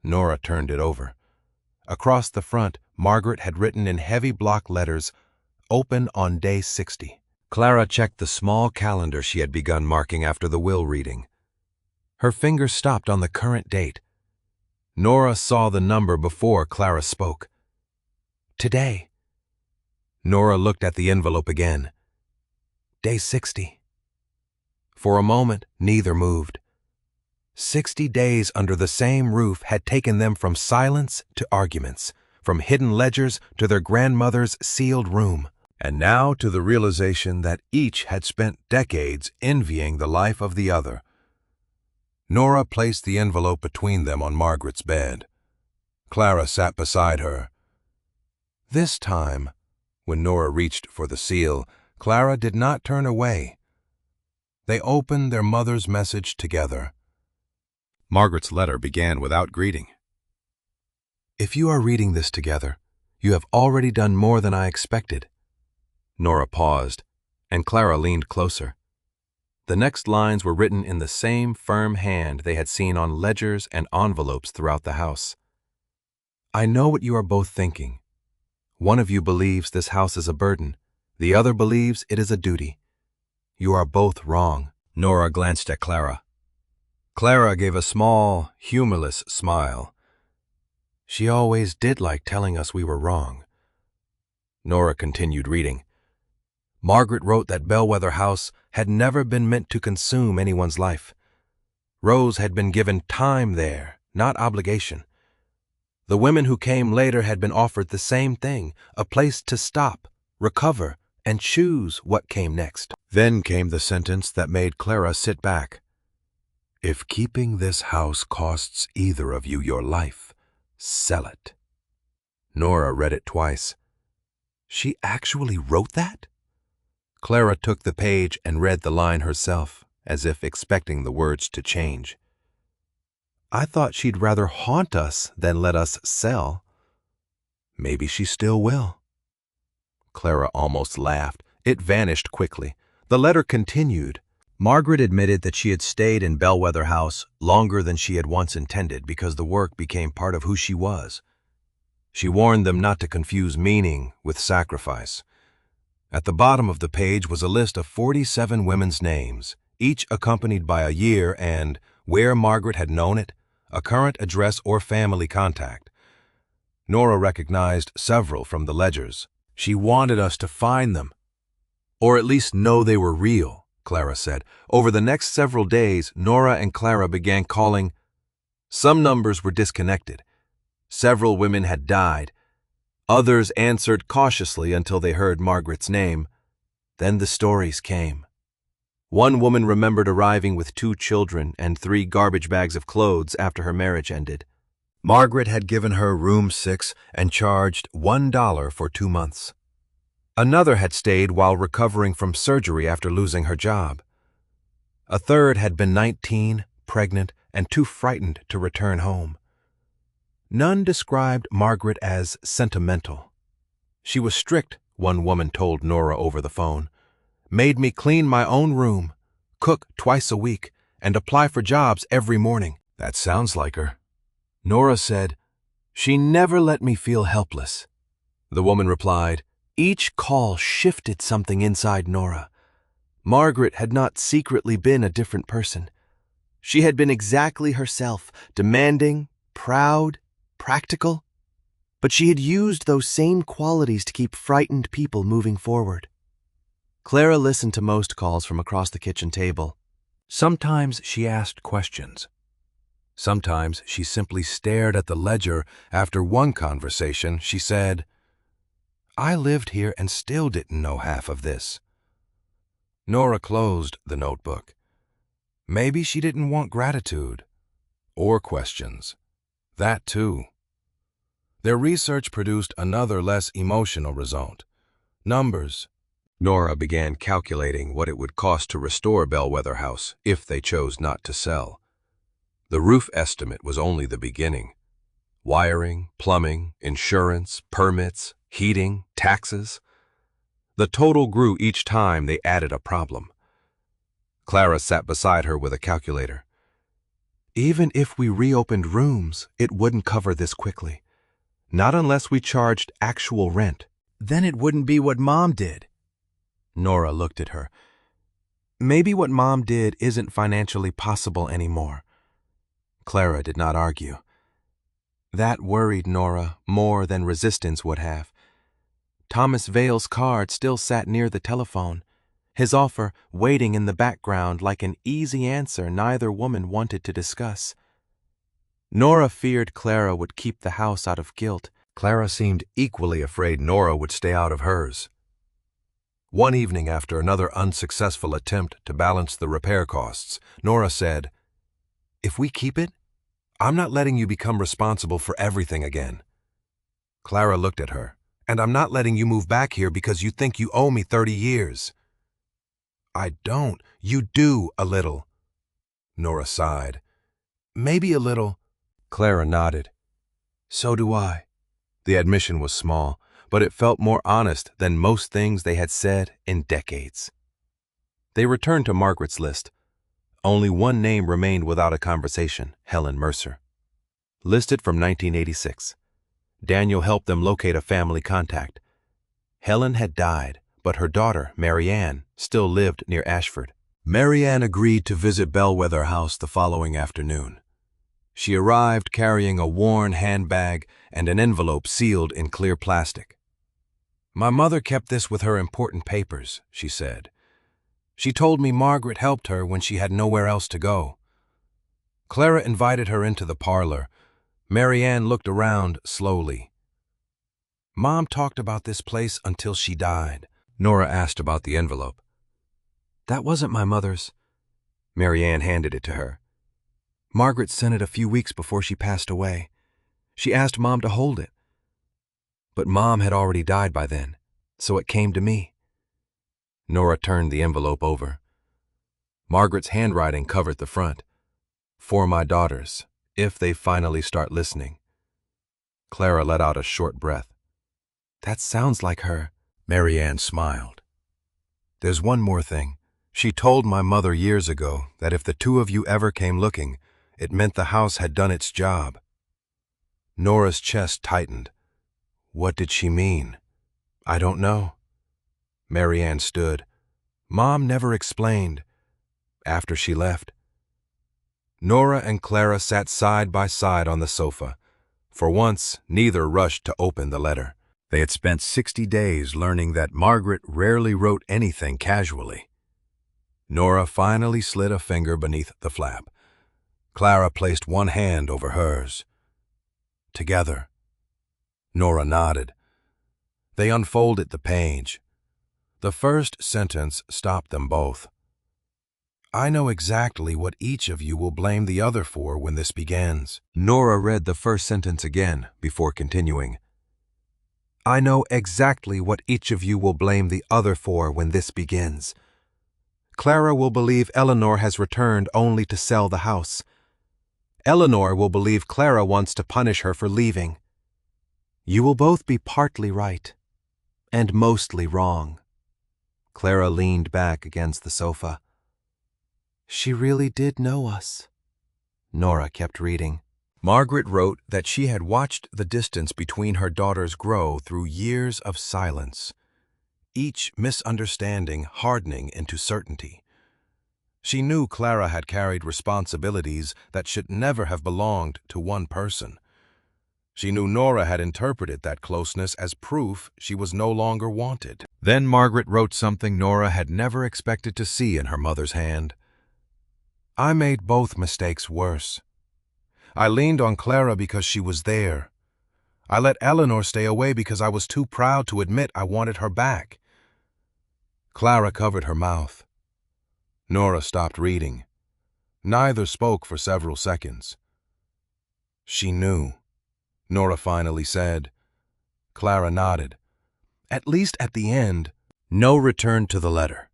Nora turned it over. Across the front, Margaret had written in heavy block letters, "Open on day 60." Clara checked the small calendar she had begun marking after the will reading. Her finger stopped on the current date. Nora saw the number before Clara spoke. Today. Nora looked at the envelope again. Day 60. For a moment, neither moved. 60 days under the same roof had taken them from silence to arguments, from hidden ledgers to their grandmother's sealed room, and now to the realization that each had spent decades envying the life of the other. Nora placed the envelope between them on Margaret's bed. Clara sat beside her. This time, when Nora reached for the seal, Clara did not turn away. They opened their mother's message together. Margaret's letter began without greeting. If you are reading this together, you have already done more than I expected. Nora paused, and Clara leaned closer. The next lines were written in the same firm hand they had seen on ledgers and envelopes throughout the house. I know what you are both thinking. One of you believes this house is a burden. The other believes it is a duty. You are both wrong. Nora glanced at Clara. Clara gave a small, humorless smile. She always did like telling us we were wrong. Nora continued reading. Margaret wrote that Bellwether House had never been meant to consume anyone's life. Rose had been given time there, not obligation. The women who came later had been offered the same thing, a place to stop, recover, and choose what came next. Then came the sentence that made Clara sit back. If keeping this house costs either of you your life, sell it. Nora read it twice. She actually wrote that? Clara took the page and read the line herself, as if expecting the words to change. I thought she'd rather haunt us than let us sell. Maybe she still will. Clara almost laughed. It vanished quickly. The letter continued. Margaret admitted that she had stayed in Bellwether House longer than she had once intended because the work became part of who she was. She warned them not to confuse meaning with sacrifice. At the bottom of the page was a list of 47 women's names, each accompanied by a year and, where Margaret had known it, a current address or family contact. Nora recognized several from the ledgers. She wanted us to find them, or at least know they were real, Clara said. Over the next several days, Nora and Clara began calling. Some numbers were disconnected. Several women had died. Others answered cautiously until they heard Margaret's name. Then the stories came. One woman remembered arriving with 2 children and 3 garbage bags of clothes after her marriage ended. Margaret had given her room 6 and charged $1 for 2 months. Another had stayed while recovering from surgery after losing her job. A third had been 19, pregnant, and too frightened to return home. None described Margaret as sentimental. She was strict, one woman told Nora over the phone. Made me clean my own room, cook twice a week, and apply for jobs every morning. That sounds like her. Nora said, She never let me feel helpless. The woman replied, Each call shifted something inside Nora. Margaret had not secretly been a different person. She had been exactly herself, demanding, proud, practical. But she had used those same qualities to keep frightened people moving forward. Clara listened to most calls from across the kitchen table. Sometimes she asked questions. Sometimes she simply stared at the ledger. After one conversation, she said, "I lived here and still didn't know half of this." Nora closed the notebook. Maybe she didn't want gratitude or questions. That too. Their research produced another less emotional result. Numbers. Nora began calculating what it would cost to restore Bellwether House if they chose not to sell. The roof estimate was only the beginning. Wiring, plumbing, insurance, permits, heating, taxes. The total grew each time they added a problem. Clara sat beside her with a calculator. Even if we reopened rooms, it wouldn't cover this quickly. Not unless we charged actual rent. Then it wouldn't be what Mom did. Nora looked at her. Maybe what Mom did isn't financially possible anymore. Clara did not argue. That worried Nora more than resistance would have. Thomas Vale's card still sat near the telephone, his offer waiting in the background like an easy answer neither woman wanted to discuss. Nora feared Clara would keep the house out of guilt. Clara seemed equally afraid Nora would stay out of hers. One evening, after another unsuccessful attempt to balance the repair costs, Nora said, "If we keep it, I'm not letting you become responsible for everything again." Clara looked at her. "And I'm not letting you move back here because you think you owe me 30 years. I don't. You do, a little." Nora sighed. "Maybe a little." Clara nodded. "So do I." The admission was small, but it felt more honest than most things they had said in decades. They returned to Margaret's list. Only one name remained without a conversation: Helen Mercer. Listed from 1986. Daniel helped them locate a family contact. Helen had died, but her daughter, Marianne, still lived near Ashford. Marianne agreed to visit Bellwether House the following afternoon. She arrived carrying a worn handbag and an envelope sealed in clear plastic. "My mother kept this with her important papers," she said. "She told me Margaret helped her when she had nowhere else to go." Clara invited her into the parlor. Marianne looked around slowly. "Mom talked about this place until she died." Nora asked about the envelope. "That wasn't my mother's." Marianne handed it to her. "Margaret sent it a few weeks before she passed away. She asked Mom to hold it. But Mom had already died by then, so it came to me." Nora turned the envelope over. Margaret's handwriting covered the front. "For my daughters, if they finally start listening." Clara let out a short breath. "That sounds like her." Marianne smiled. "There's one more thing. She told my mother years ago that if the two of you ever came looking, it meant the house had done its job." Nora's chest tightened. What did she mean? "I don't know." Marianne stood. "Mom never explained." After she left. Nora and Clara sat side by side on the sofa. For once, neither rushed to open the letter. They had spent 60 days learning that Margaret rarely wrote anything casually. Nora finally slid a finger beneath the flap. Clara placed one hand over hers. "Together." Nora nodded. They unfolded the page. The first sentence stopped them both. "I know exactly what each of you will blame the other for when this begins." Nora read the first sentence again before continuing. "I know exactly what each of you will blame the other for when this begins. Clara will believe Eleanor has returned only to sell the house. Eleanor will believe Clara wants to punish her for leaving. You will both be partly right, and mostly wrong." Clara leaned back against the sofa. "She really did know us." Nora kept reading. Margaret wrote that she had watched the distance between her daughters grow through years of silence. each misunderstanding hardening into certainty. She knew Clara had carried responsibilities that should never have belonged to one person. She knew Nora had interpreted that closeness as proof she was no longer wanted. Then Margaret wrote something Nora had never expected to see in her mother's hand. I made both mistakes worse. I leaned on Clara because she was there. I let Eleanor stay away because I was too proud to admit I wanted her back. Clara covered her mouth. Nora stopped reading. Neither spoke for several seconds. She knew, Nora finally said. Clara nodded. At least at the end, no return to the letter.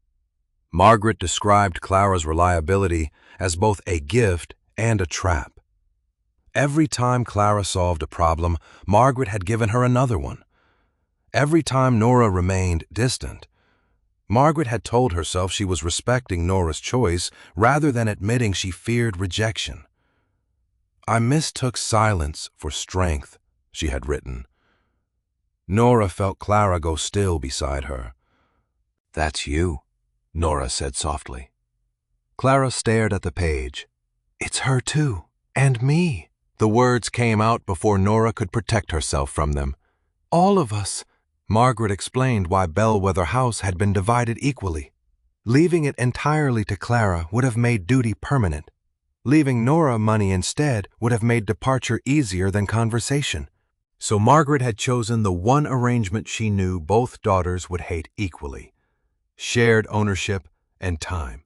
Margaret described Clara's reliability as both a gift and a trap. Every time Clara solved a problem, Margaret had given her another one. Every time Nora remained distant, Margaret had told herself she was respecting Nora's choice rather than admitting she feared rejection. I mistook silence for strength, she had written. Nora felt Clara go still beside her. That's you, Nora said softly. Clara stared at the page. It's her too, and me. The words came out before Nora could protect herself from them. All of us. Margaret explained why Bellwether House had been divided equally. Leaving it entirely to Clara would have made duty permanent. Leaving Nora money instead would have made departure easier than conversation. So Margaret had chosen the one arrangement she knew both daughters would hate equally: shared ownership and time.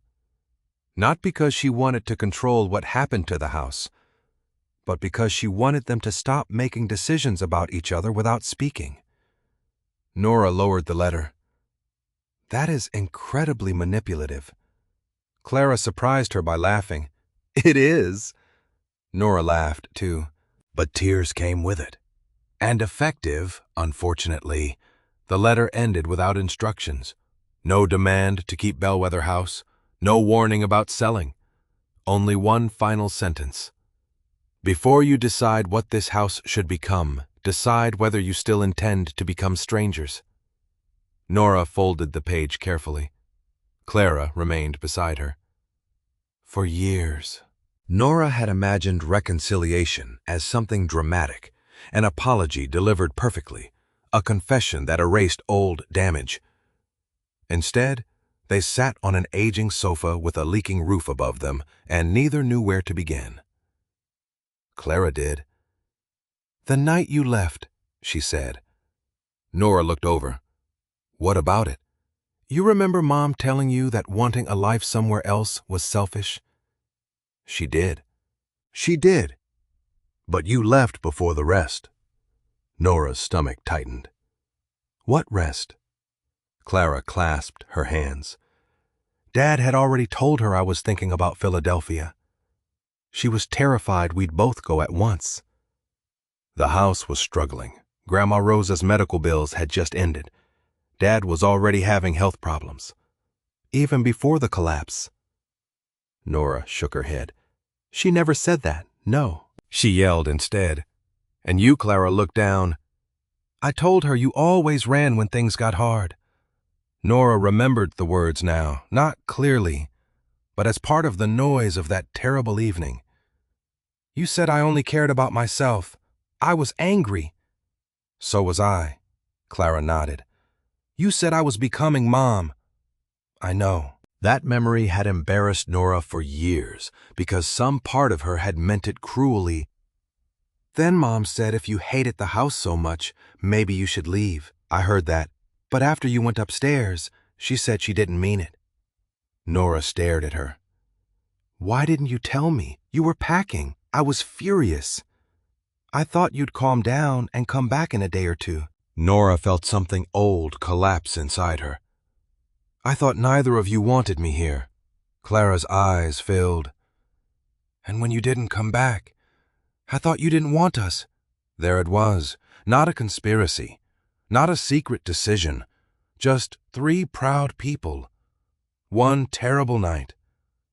Not because she wanted to control what happened to the house, but because she wanted them to stop making decisions about each other without speaking. Nora lowered the letter. That is incredibly manipulative. Clara surprised her by laughing. It is. Nora laughed, too, but tears came with it. And effective, unfortunately, the letter ended without instructions. No demand to keep Bellwether House, no warning about selling. Only one final sentence. Before you decide what this house should become, decide whether you still intend to become strangers. Nora folded the page carefully. Clara remained beside her. For years, Nora had imagined reconciliation as something dramatic, an apology delivered perfectly, a confession that erased old damage. Instead, they sat on an aging sofa with a leaking roof above them, and neither knew where to begin. Clara did. The night you left, she said. Nora looked over. What about it? You remember Mom telling you that wanting a life somewhere else was selfish? She did. She did. But you left before the rest. Nora's stomach tightened. What rest? Clara clasped her hands. Dad had already told her I was thinking about Philadelphia. She was terrified we'd both go at once. The house was struggling. Grandma Rosa's medical bills had just ended. Dad was already having health problems. Even before the collapse. Nora shook her head. She never said that, no. She yelled instead. And you, Clara, looked down. I told her you always ran when things got hard. Nora remembered the words now, not clearly, but as part of the noise of that terrible evening. You said I only cared about myself. I was angry. So was I, Clara nodded. You said I was becoming Mom. I know. That memory had embarrassed Nora for years because some part of her had meant it cruelly. Then Mom said if you hated the house so much, maybe you should leave. I heard that. But after you went upstairs, she said she didn't mean it. Nora stared at her. Why didn't you tell me? You were packing. I was furious. I thought you'd calm down and come back in a day or two. Nora felt something old collapse inside her. I thought neither of you wanted me here. Clara's eyes filled. And when you didn't come back, I thought you didn't want us. There it was, not a conspiracy, not a secret decision, just 3 proud people. One terrible night,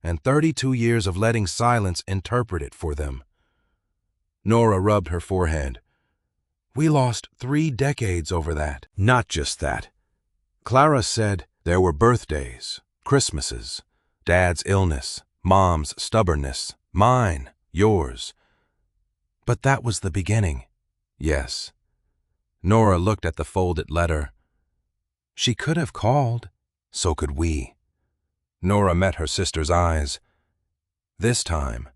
and 32 years of letting silence interpret it for them. Nora rubbed her forehead. We lost 3 decades over that. Not just that. Clara said there were birthdays, Christmases, Dad's illness, Mom's stubbornness, mine, yours. But that was the beginning. Yes. Nora looked at the folded letter. She could have called. So could we. Nora met her sister's eyes. This time,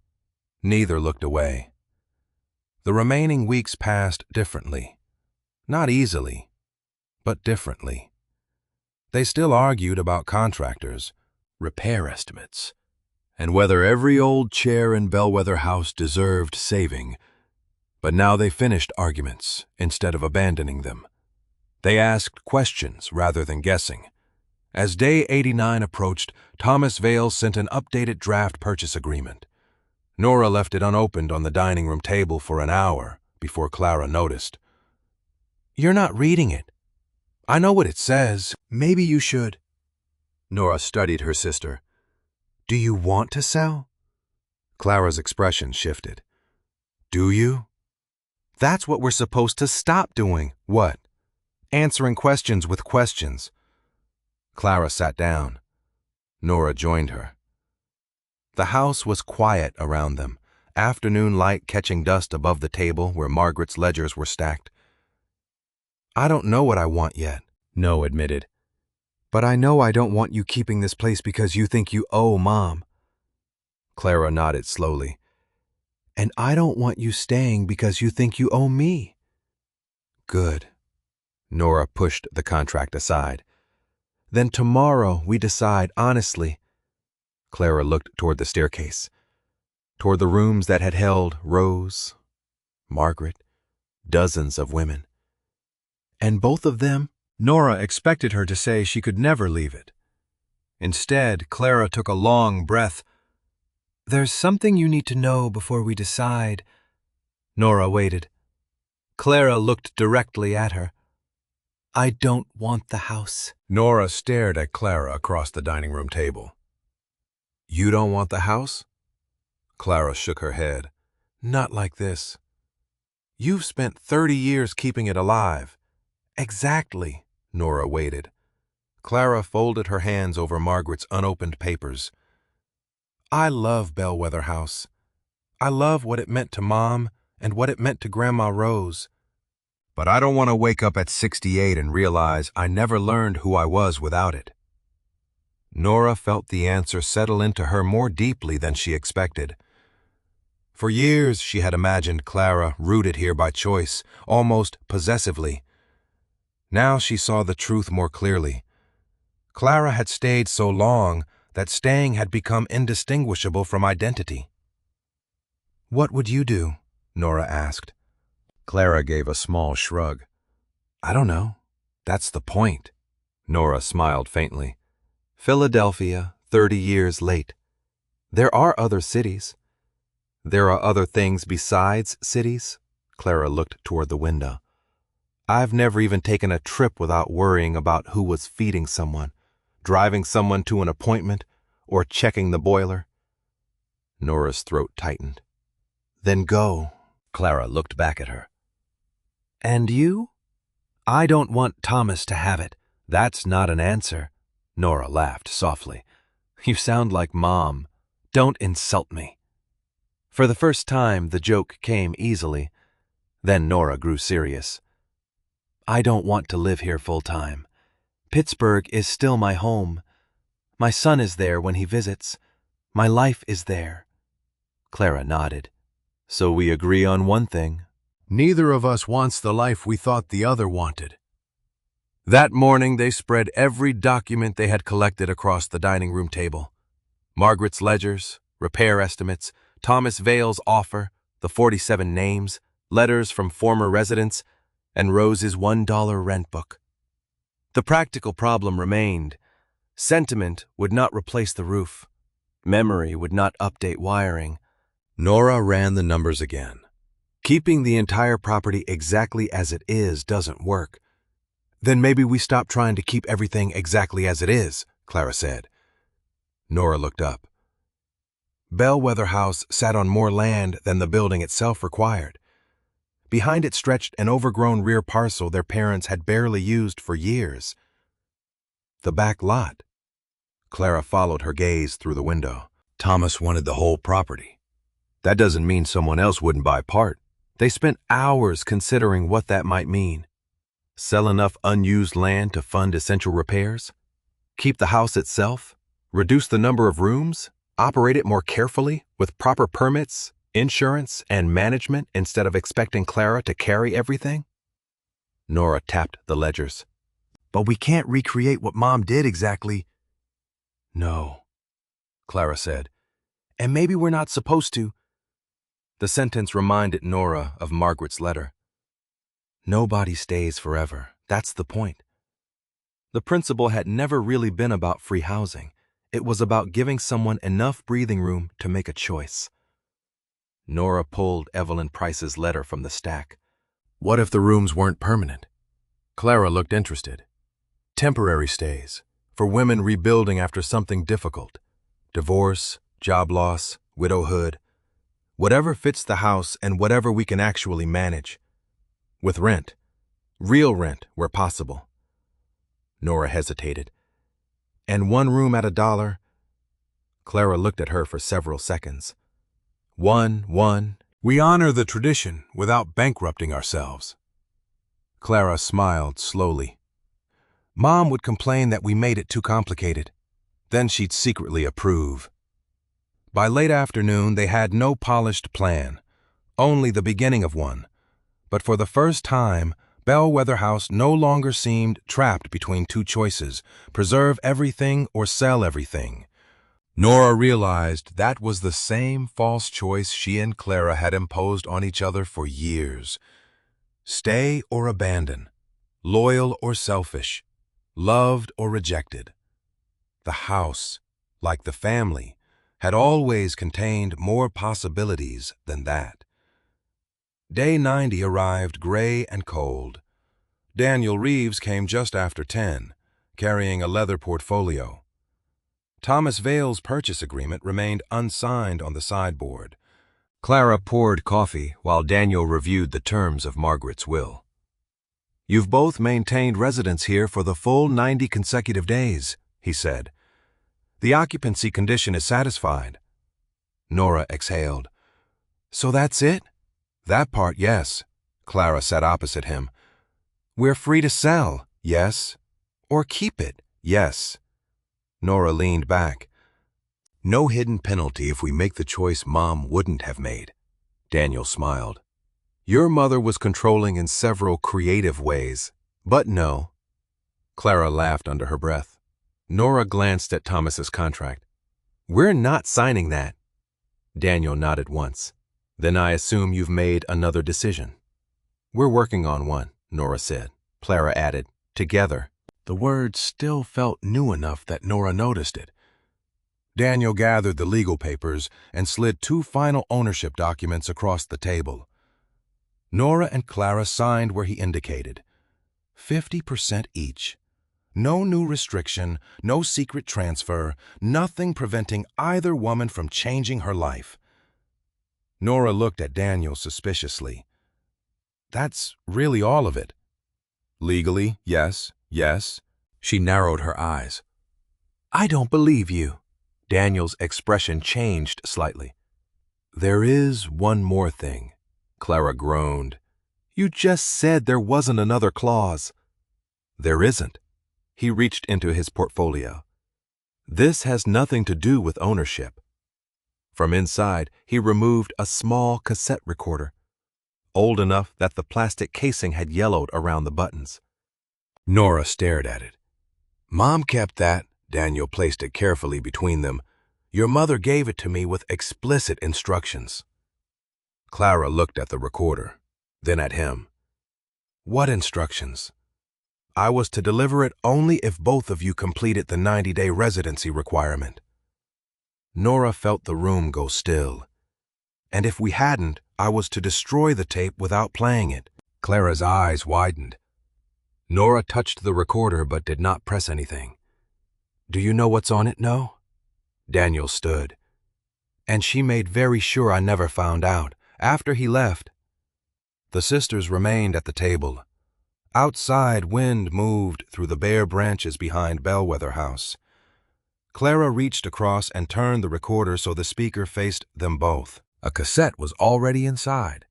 neither looked away. The remaining weeks passed differently. Not easily, but differently. They still argued about contractors, repair estimates, and whether every old chair in Bellwether House deserved saving. But now they finished arguments instead of abandoning them. They asked questions rather than guessing. As day 89 approached, Thomas Vale sent an updated draft purchase agreement. Nora left it unopened on the dining room table for an hour before Clara noticed. "You're not reading it. I know what it says. Maybe you should." Nora studied her sister. "Do you want to sell?" Clara's expression shifted. "Do you?" "That's what we're supposed to stop doing." "What?" "Answering questions with questions." Clara sat down. Nora joined her. The house was quiet around them, afternoon light catching dust above the table where Margaret's ledgers were stacked. "I don't know what I want yet," No admitted. "But I know I don't want you keeping this place because you think you owe Mom." Clara nodded slowly. "And I don't want you staying because you think you owe me." "Good." Nora pushed the contract aside. "Then tomorrow we decide honestly." Clara looked toward the staircase, toward the rooms that had held Rose, Margaret, dozens of women. And both of them, Nora expected her to say she could never leave it. Instead, Clara took a long breath. "There's something you need to know before we decide." Nora waited. Clara looked directly at her. "I don't want the house." Nora stared at Clara across the dining room table. "You don't want the house?" Clara shook her head. "Not like this. You've spent 30 years keeping it alive." "Exactly." Nora waited. Clara folded her hands over Margaret's unopened papers. "I love Bellwether House. I love what it meant to Mom and what it meant to Grandma Rose. But I don't want to wake up at 68 and realize I never learned who I was without it." Nora felt the answer settle into her more deeply than she expected. For years she had imagined Clara rooted here by choice, almost possessively. Now she saw the truth more clearly. Clara had stayed so long that staying had become indistinguishable from identity. "What would you do?" Nora asked. Clara gave a small shrug. "I don't know. That's the point." Nora smiled faintly. "Philadelphia, 30 years late. There are other cities." "There are other things besides cities?" Clara looked toward the window. "I've never even taken a trip without worrying about who was feeding someone, driving someone to an appointment, or checking the boiler." Nora's throat tightened. "Then go." Clara looked back at her. "And you?" "I don't want Thomas to have it." "That's not an answer." Nora laughed softly. "You sound like Mom. Don't insult me." For the first time, the joke came easily. Then Nora grew serious. "I don't want to live here full time. Pittsburgh is still my home. My son is there when he visits. My life is there." Clara nodded. "So we agree on one thing. Neither of us wants the life we thought the other wanted." That morning they spread every document they had collected across the dining room table. Margaret's ledgers, repair estimates, Thomas Vale's offer, the 47 names, letters from former residents, and Rose's $1 rent book. The practical problem remained. Sentiment would not replace the roof. Memory would not update wiring. Nora ran the numbers again. Keeping the entire property exactly as it is doesn't work. "Then maybe we stop trying to keep everything exactly as it is," Clara said. Nora looked up. Bellwether House sat on more land than the building itself required. Behind it stretched an overgrown rear parcel their parents had barely used for years. The back lot. Clara followed her gaze through the window. Thomas wanted the whole property. That doesn't mean someone else wouldn't buy part. They spent hours considering what that might mean. Sell enough unused land to fund essential repairs? Keep the house itself? Reduce the number of rooms? Operate it more carefully with proper permits, insurance, and management instead of expecting Clara to carry everything? Nora tapped the ledgers. But we can't recreate what Mom did exactly. No, Clara said. And maybe we're not supposed to. The sentence reminded Nora of Margaret's letter. Nobody stays forever. That's the point. The principle had never really been about free housing. It was about giving someone enough breathing room to make a choice. Nora pulled Evelyn Price's letter from the stack. What if the rooms weren't permanent? Clara looked interested. Temporary stays, for women rebuilding after something difficult. Divorce, job loss, widowhood. Whatever fits the house and whatever we can actually manage. With rent. Real rent where possible. Nora hesitated. And one room at $1? Clara looked at her for several seconds. One. We honor the tradition without bankrupting ourselves. Clara smiled slowly. Mom would complain that we made it too complicated. Then she'd secretly approve. By late afternoon, they had no polished plan, only the beginning of one. But for the first time, Bellwether House no longer seemed trapped between two choices, preserve everything or sell everything. Nora realized that was the same false choice she and Clara had imposed on each other for years. Stay or abandon, loyal or selfish, loved or rejected. The house, like the family, had always contained more possibilities than that. Day 90 arrived gray and cold. Daniel Reeves came just after 10, carrying a leather portfolio. Thomas Vale's purchase agreement remained unsigned on the sideboard. Clara poured coffee while Daniel reviewed the terms of Margaret's will. You've both maintained residence here for the full 90 consecutive days, he said. The occupancy condition is satisfied. Nora exhaled. So that's it? That part, yes. Clara sat opposite him. We're free to sell, yes. Or keep it, yes. Nora leaned back. No hidden penalty if we make the choice Mom wouldn't have made. Daniel smiled. Your mother was controlling in several creative ways, but no. Clara laughed under her breath. Nora glanced at Thomas's contract. We're not signing that. Daniel nodded once. Then I assume you've made another decision. We're working on one, Nora said. Clara added, together. The word still felt new enough that Nora noticed it. Daniel gathered the legal papers and slid 2 final ownership documents across the table. Nora and Clara signed where he indicated. 50% each. No new restriction, no secret transfer, nothing preventing either woman from changing her life. Nora looked at Daniel suspiciously. That's really all of it. Legally, yes. She narrowed her eyes. I don't believe you. Daniel's expression changed slightly. There is one more thing. Clara groaned. You just said there wasn't another clause. There isn't. He reached into his portfolio. This has nothing to do with ownership. From inside, he removed a small cassette recorder, old enough that the plastic casing had yellowed around the buttons. Nora stared at it. Mom kept that. Daniel placed it carefully between them. Your mother gave it to me with explicit instructions. Clara looked at the recorder, then at him. What instructions? I was to deliver it only if both of you completed the 90-day residency requirement. Nora felt the room go still. And if we hadn't, I was to destroy the tape without playing it. Clara's eyes widened. Nora touched the recorder but did not press anything. Do you know what's on it, no? Daniel stood. And she made very sure I never found out. After he left, the sisters remained at the table. Outside, wind moved through the bare branches behind Bellwether House. Clara reached across and turned the recorder so the speaker faced them both. A cassette was already inside.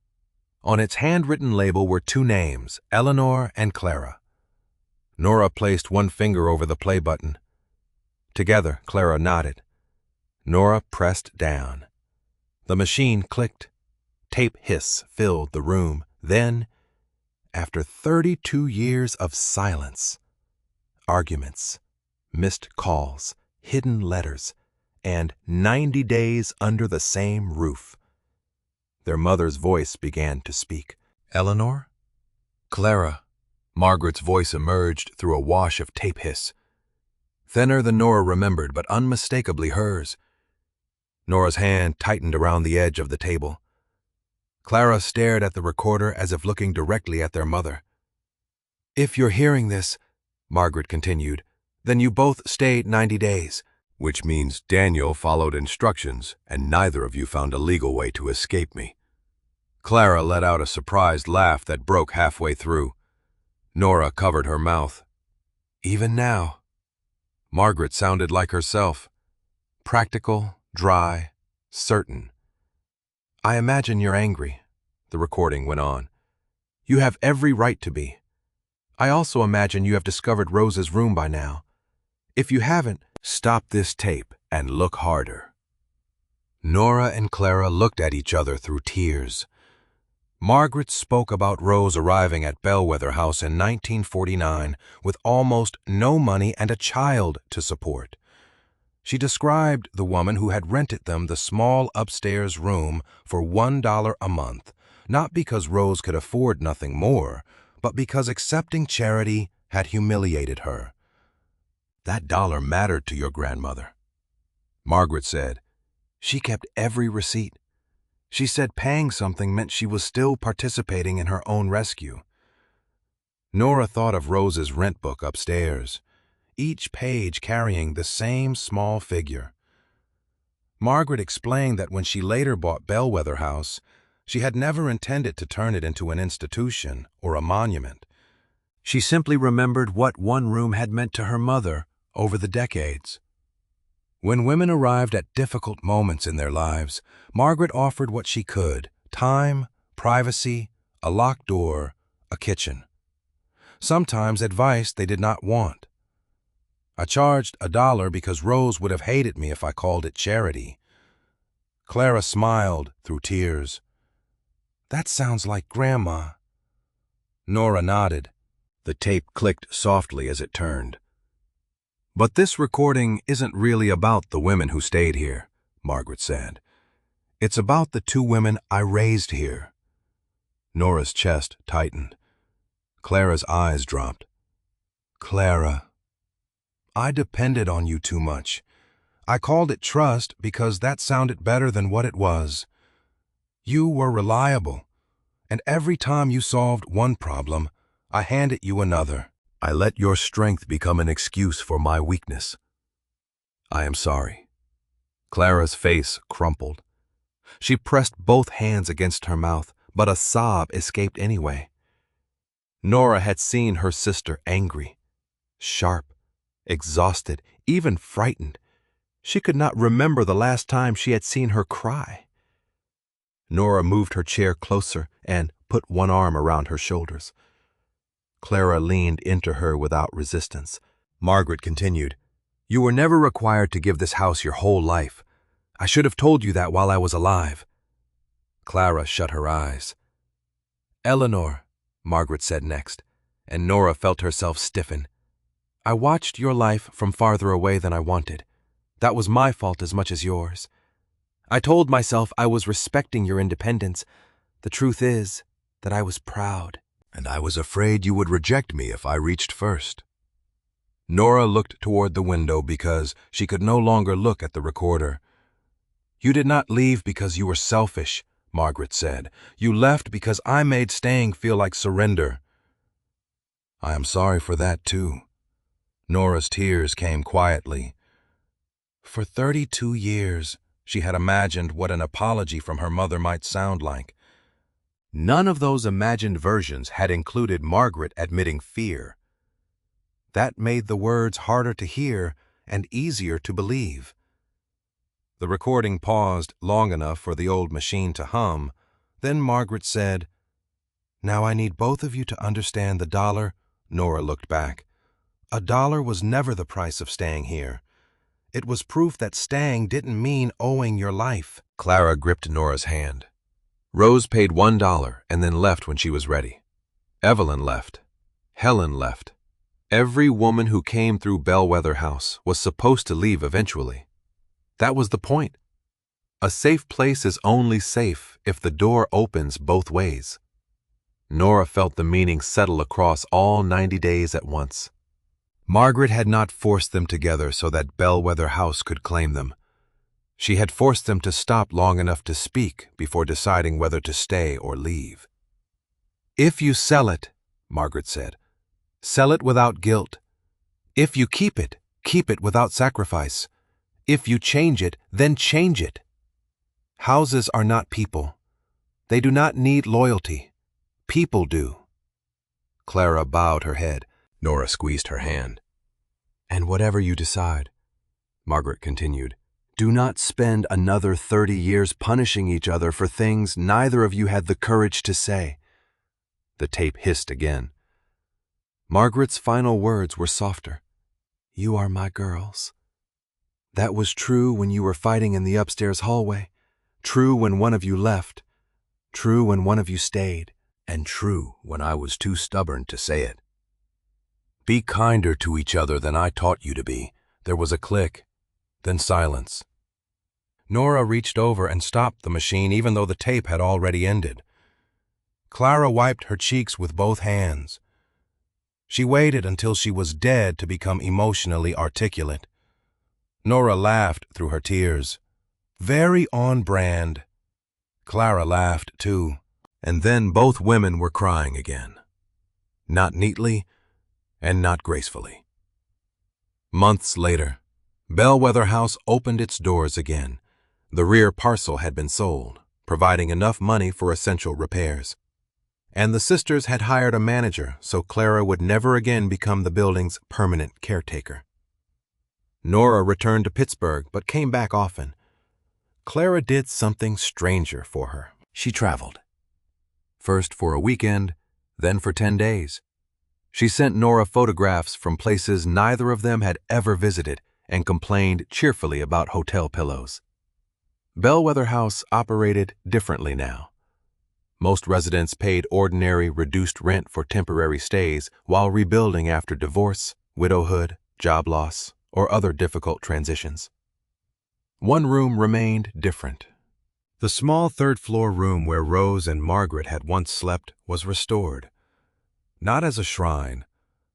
On its handwritten label were two names, Eleanor and Clara. Nora placed one finger over the play button. Together, Clara nodded. Nora pressed down. The machine clicked. Tape hiss filled the room. Then, after 32 years of silence, arguments, missed calls, hidden letters, and 90 days under the same roof, their mother's voice began to speak. Eleanor? Clara. Margaret's voice emerged through a wash of tape hiss. Thinner than Nora remembered, but unmistakably hers. Nora's hand tightened around the edge of the table. Clara stared at the recorder as if looking directly at their mother. "If you're hearing this," Margaret continued, "then you both stayed 90 days. Which means Daniel followed instructions, and neither of you found a legal way to escape me." Clara let out a surprised laugh that broke halfway through. Nora covered her mouth. Even now, Margaret sounded like herself. Practical, dry, certain. "I imagine you're angry," the recording went on. "You have every right to be. I also imagine you have discovered Rose's room by now. If you haven't, stop this tape and look harder." Nora and Clara looked at each other through tears. Margaret spoke about Rose arriving at Bellwether House in 1949 with almost no money and a child to support. She described the woman who had rented them the small upstairs room for $1 a month, not because Rose could afford nothing more, but because accepting charity had humiliated her. "That dollar mattered to your grandmother," Margaret said. "She kept every receipt. She said paying something meant she was still participating in her own rescue." Nora thought of Rose's rent book upstairs, each page carrying the same small figure. Margaret explained that when she later bought Bellwether House, she had never intended to turn it into an institution or a monument. She simply remembered what one room had meant to her mother over the decades. When women arrived at difficult moments in their lives, Margaret offered what she could: time, privacy, a locked door, a kitchen. Sometimes advice they did not want. "I charged $1 because Rose would have hated me if I called it charity." Clara smiled through tears. "That sounds like Grandma." Nora nodded. The tape clicked softly as it turned. "But this recording isn't really about the women who stayed here," Margaret said. "It's about the two women I raised here." Nora's chest tightened. Clara's eyes dropped. "Clara, I depended on you too much. I called it trust because that sounded better than what it was. You were reliable, and every time you solved one problem, I handed you another. I let your strength become an excuse for my weakness. I am sorry." Clara's face crumpled. She pressed both hands against her mouth, but a sob escaped anyway. Nora had seen her sister angry, sharp, exhausted, even frightened. She could not remember the last time she had seen her cry. Nora moved her chair closer and put one arm around her shoulders. Clara leaned into her without resistance. Margaret continued, "You were never required to give this house your whole life. I should have told you that while I was alive." Clara shut her eyes. "Eleanor," Margaret said next, and Nora felt herself stiffen. "I watched your life from farther away than I wanted. That was my fault as much as yours. I told myself I was respecting your independence. The truth is that I was proud. And I was afraid you would reject me if I reached first." Nora looked toward the window because she could no longer look at the recorder. "You did not leave because you were selfish," Margaret said. "You left because I made staying feel like surrender." "I am sorry for that, too." Nora's tears came quietly. For 32 years, she had imagined what an apology from her mother might sound like. None of those imagined versions had included Margaret admitting fear. That made the words harder to hear and easier to believe. The recording paused long enough for the old machine to hum. Then Margaret said, "Now I need both of you to understand the dollar." Nora looked back. $1 was never the price of staying here. It was proof that staying didn't mean owing your life. Clara gripped Nora's hand. Rose paid $1 and then left when she was ready. Evelyn left. Helen left. Every woman who came through Bellwether House was supposed to leave eventually. That was the point. A safe place is only safe if the door opens both ways. Nora felt the meaning settle across all 90 days at once. Margaret had not forced them together so that Bellwether House could claim them. She had forced them to stop long enough to speak before deciding whether to stay or leave. "If you sell it," Margaret said, "sell it without guilt. If you keep it without sacrifice. If you change it, then change it. Houses are not people. They do not need loyalty. People do." Clara bowed her head. Nora squeezed her hand. "And whatever you decide," Margaret continued, "do not spend another 30 years punishing each other for things neither of you had the courage to say." The tape hissed again. Margaret's final words were softer. "You are my girls. That was true when you were fighting in the upstairs hallway, true when one of you left, true when one of you stayed, and true when I was too stubborn to say it. Be kinder to each other than I taught you to be." There was a click, then silence. Nora reached over and stopped the machine even though the tape had already ended. Clara wiped her cheeks with both hands. She waited until she was dead to become emotionally articulate. Nora laughed through her tears. Very on brand. Clara laughed too, and then both women were crying again. Not neatly, and not gracefully. Months later, Bellwether House opened its doors again. The rear parcel had been sold, providing enough money for essential repairs. And the sisters had hired a manager so Clara would never again become the building's permanent caretaker. Nora returned to Pittsburgh but came back often. Clara did something stranger for her. She traveled. First for a weekend, then for 10 days. She sent Nora photographs from places neither of them had ever visited and complained cheerfully about hotel pillows. Bellwether House operated differently now. Most residents paid ordinary reduced rent for temporary stays while rebuilding after divorce, widowhood, job loss, or other difficult transitions. One room remained different. The small third-floor room where Rose and Margaret had once slept was restored. Not as a shrine,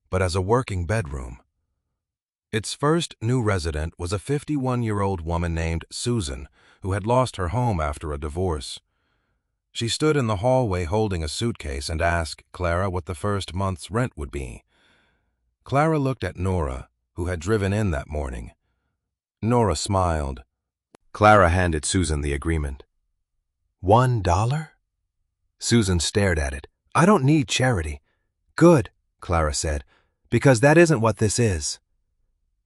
but as a working bedroom. Its first new resident was a 51-year-old woman named Susan, who had lost her home after a divorce. She stood in the hallway holding a suitcase and asked Clara what the first month's rent would be. Clara looked at Nora, who had driven in that morning. Nora smiled. Clara handed Susan the agreement. $1? Susan stared at it. "I don't need charity." "Good," Clara said, "because that isn't what this is."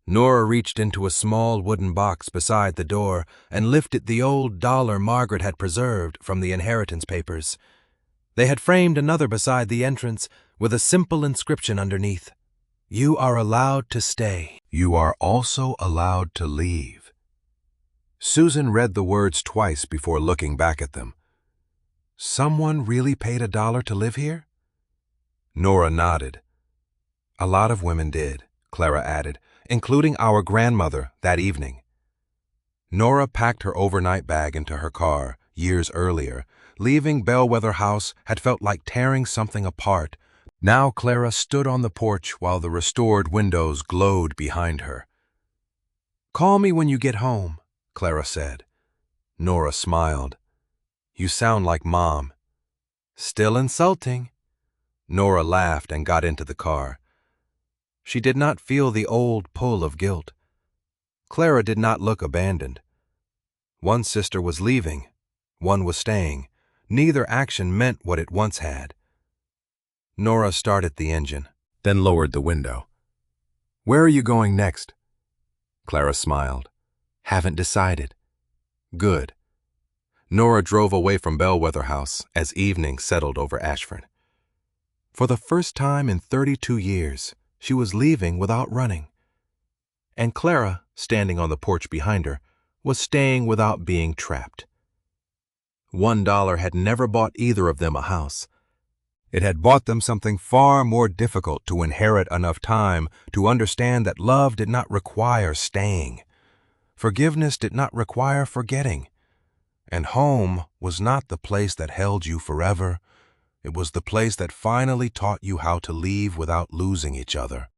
Nora reached into a small wooden box beside the door and lifted the old dollar Margaret had preserved from the inheritance papers. They had framed another beside the entrance with a simple inscription underneath. "You are allowed to stay. You are also allowed to leave." Susan read the words twice before looking back at them. "Someone really paid $1 to live here?" Nora nodded. "A lot of women did," Clara added, "including our grandmother that evening." Nora packed her overnight bag into her car years earlier. Leaving Bellwether House had felt like tearing something apart. Now Clara stood on the porch while the restored windows glowed behind her. "Call me when you get home," Clara said. Nora smiled. "You sound like Mom." "Still insulting." Nora laughed and got into the car. She did not feel the old pull of guilt. Clara did not look abandoned. One sister was leaving, one was staying. Neither action meant what it once had. Nora started the engine, then lowered the window. "Where are you going next?" Clara smiled. "Haven't decided." "Good." Nora drove away from Bellwether House as evening settled over Ashford. For the first time in 32 years, she was leaving without running. And Clara, standing on the porch behind her, was staying without being trapped. $1 had never bought either of them a house. It had bought them something far more difficult: to inherit enough time to understand that love did not require staying. Forgiveness did not require forgetting. And home was not the place that held you forever. It was the place that finally taught you how to leave without losing each other.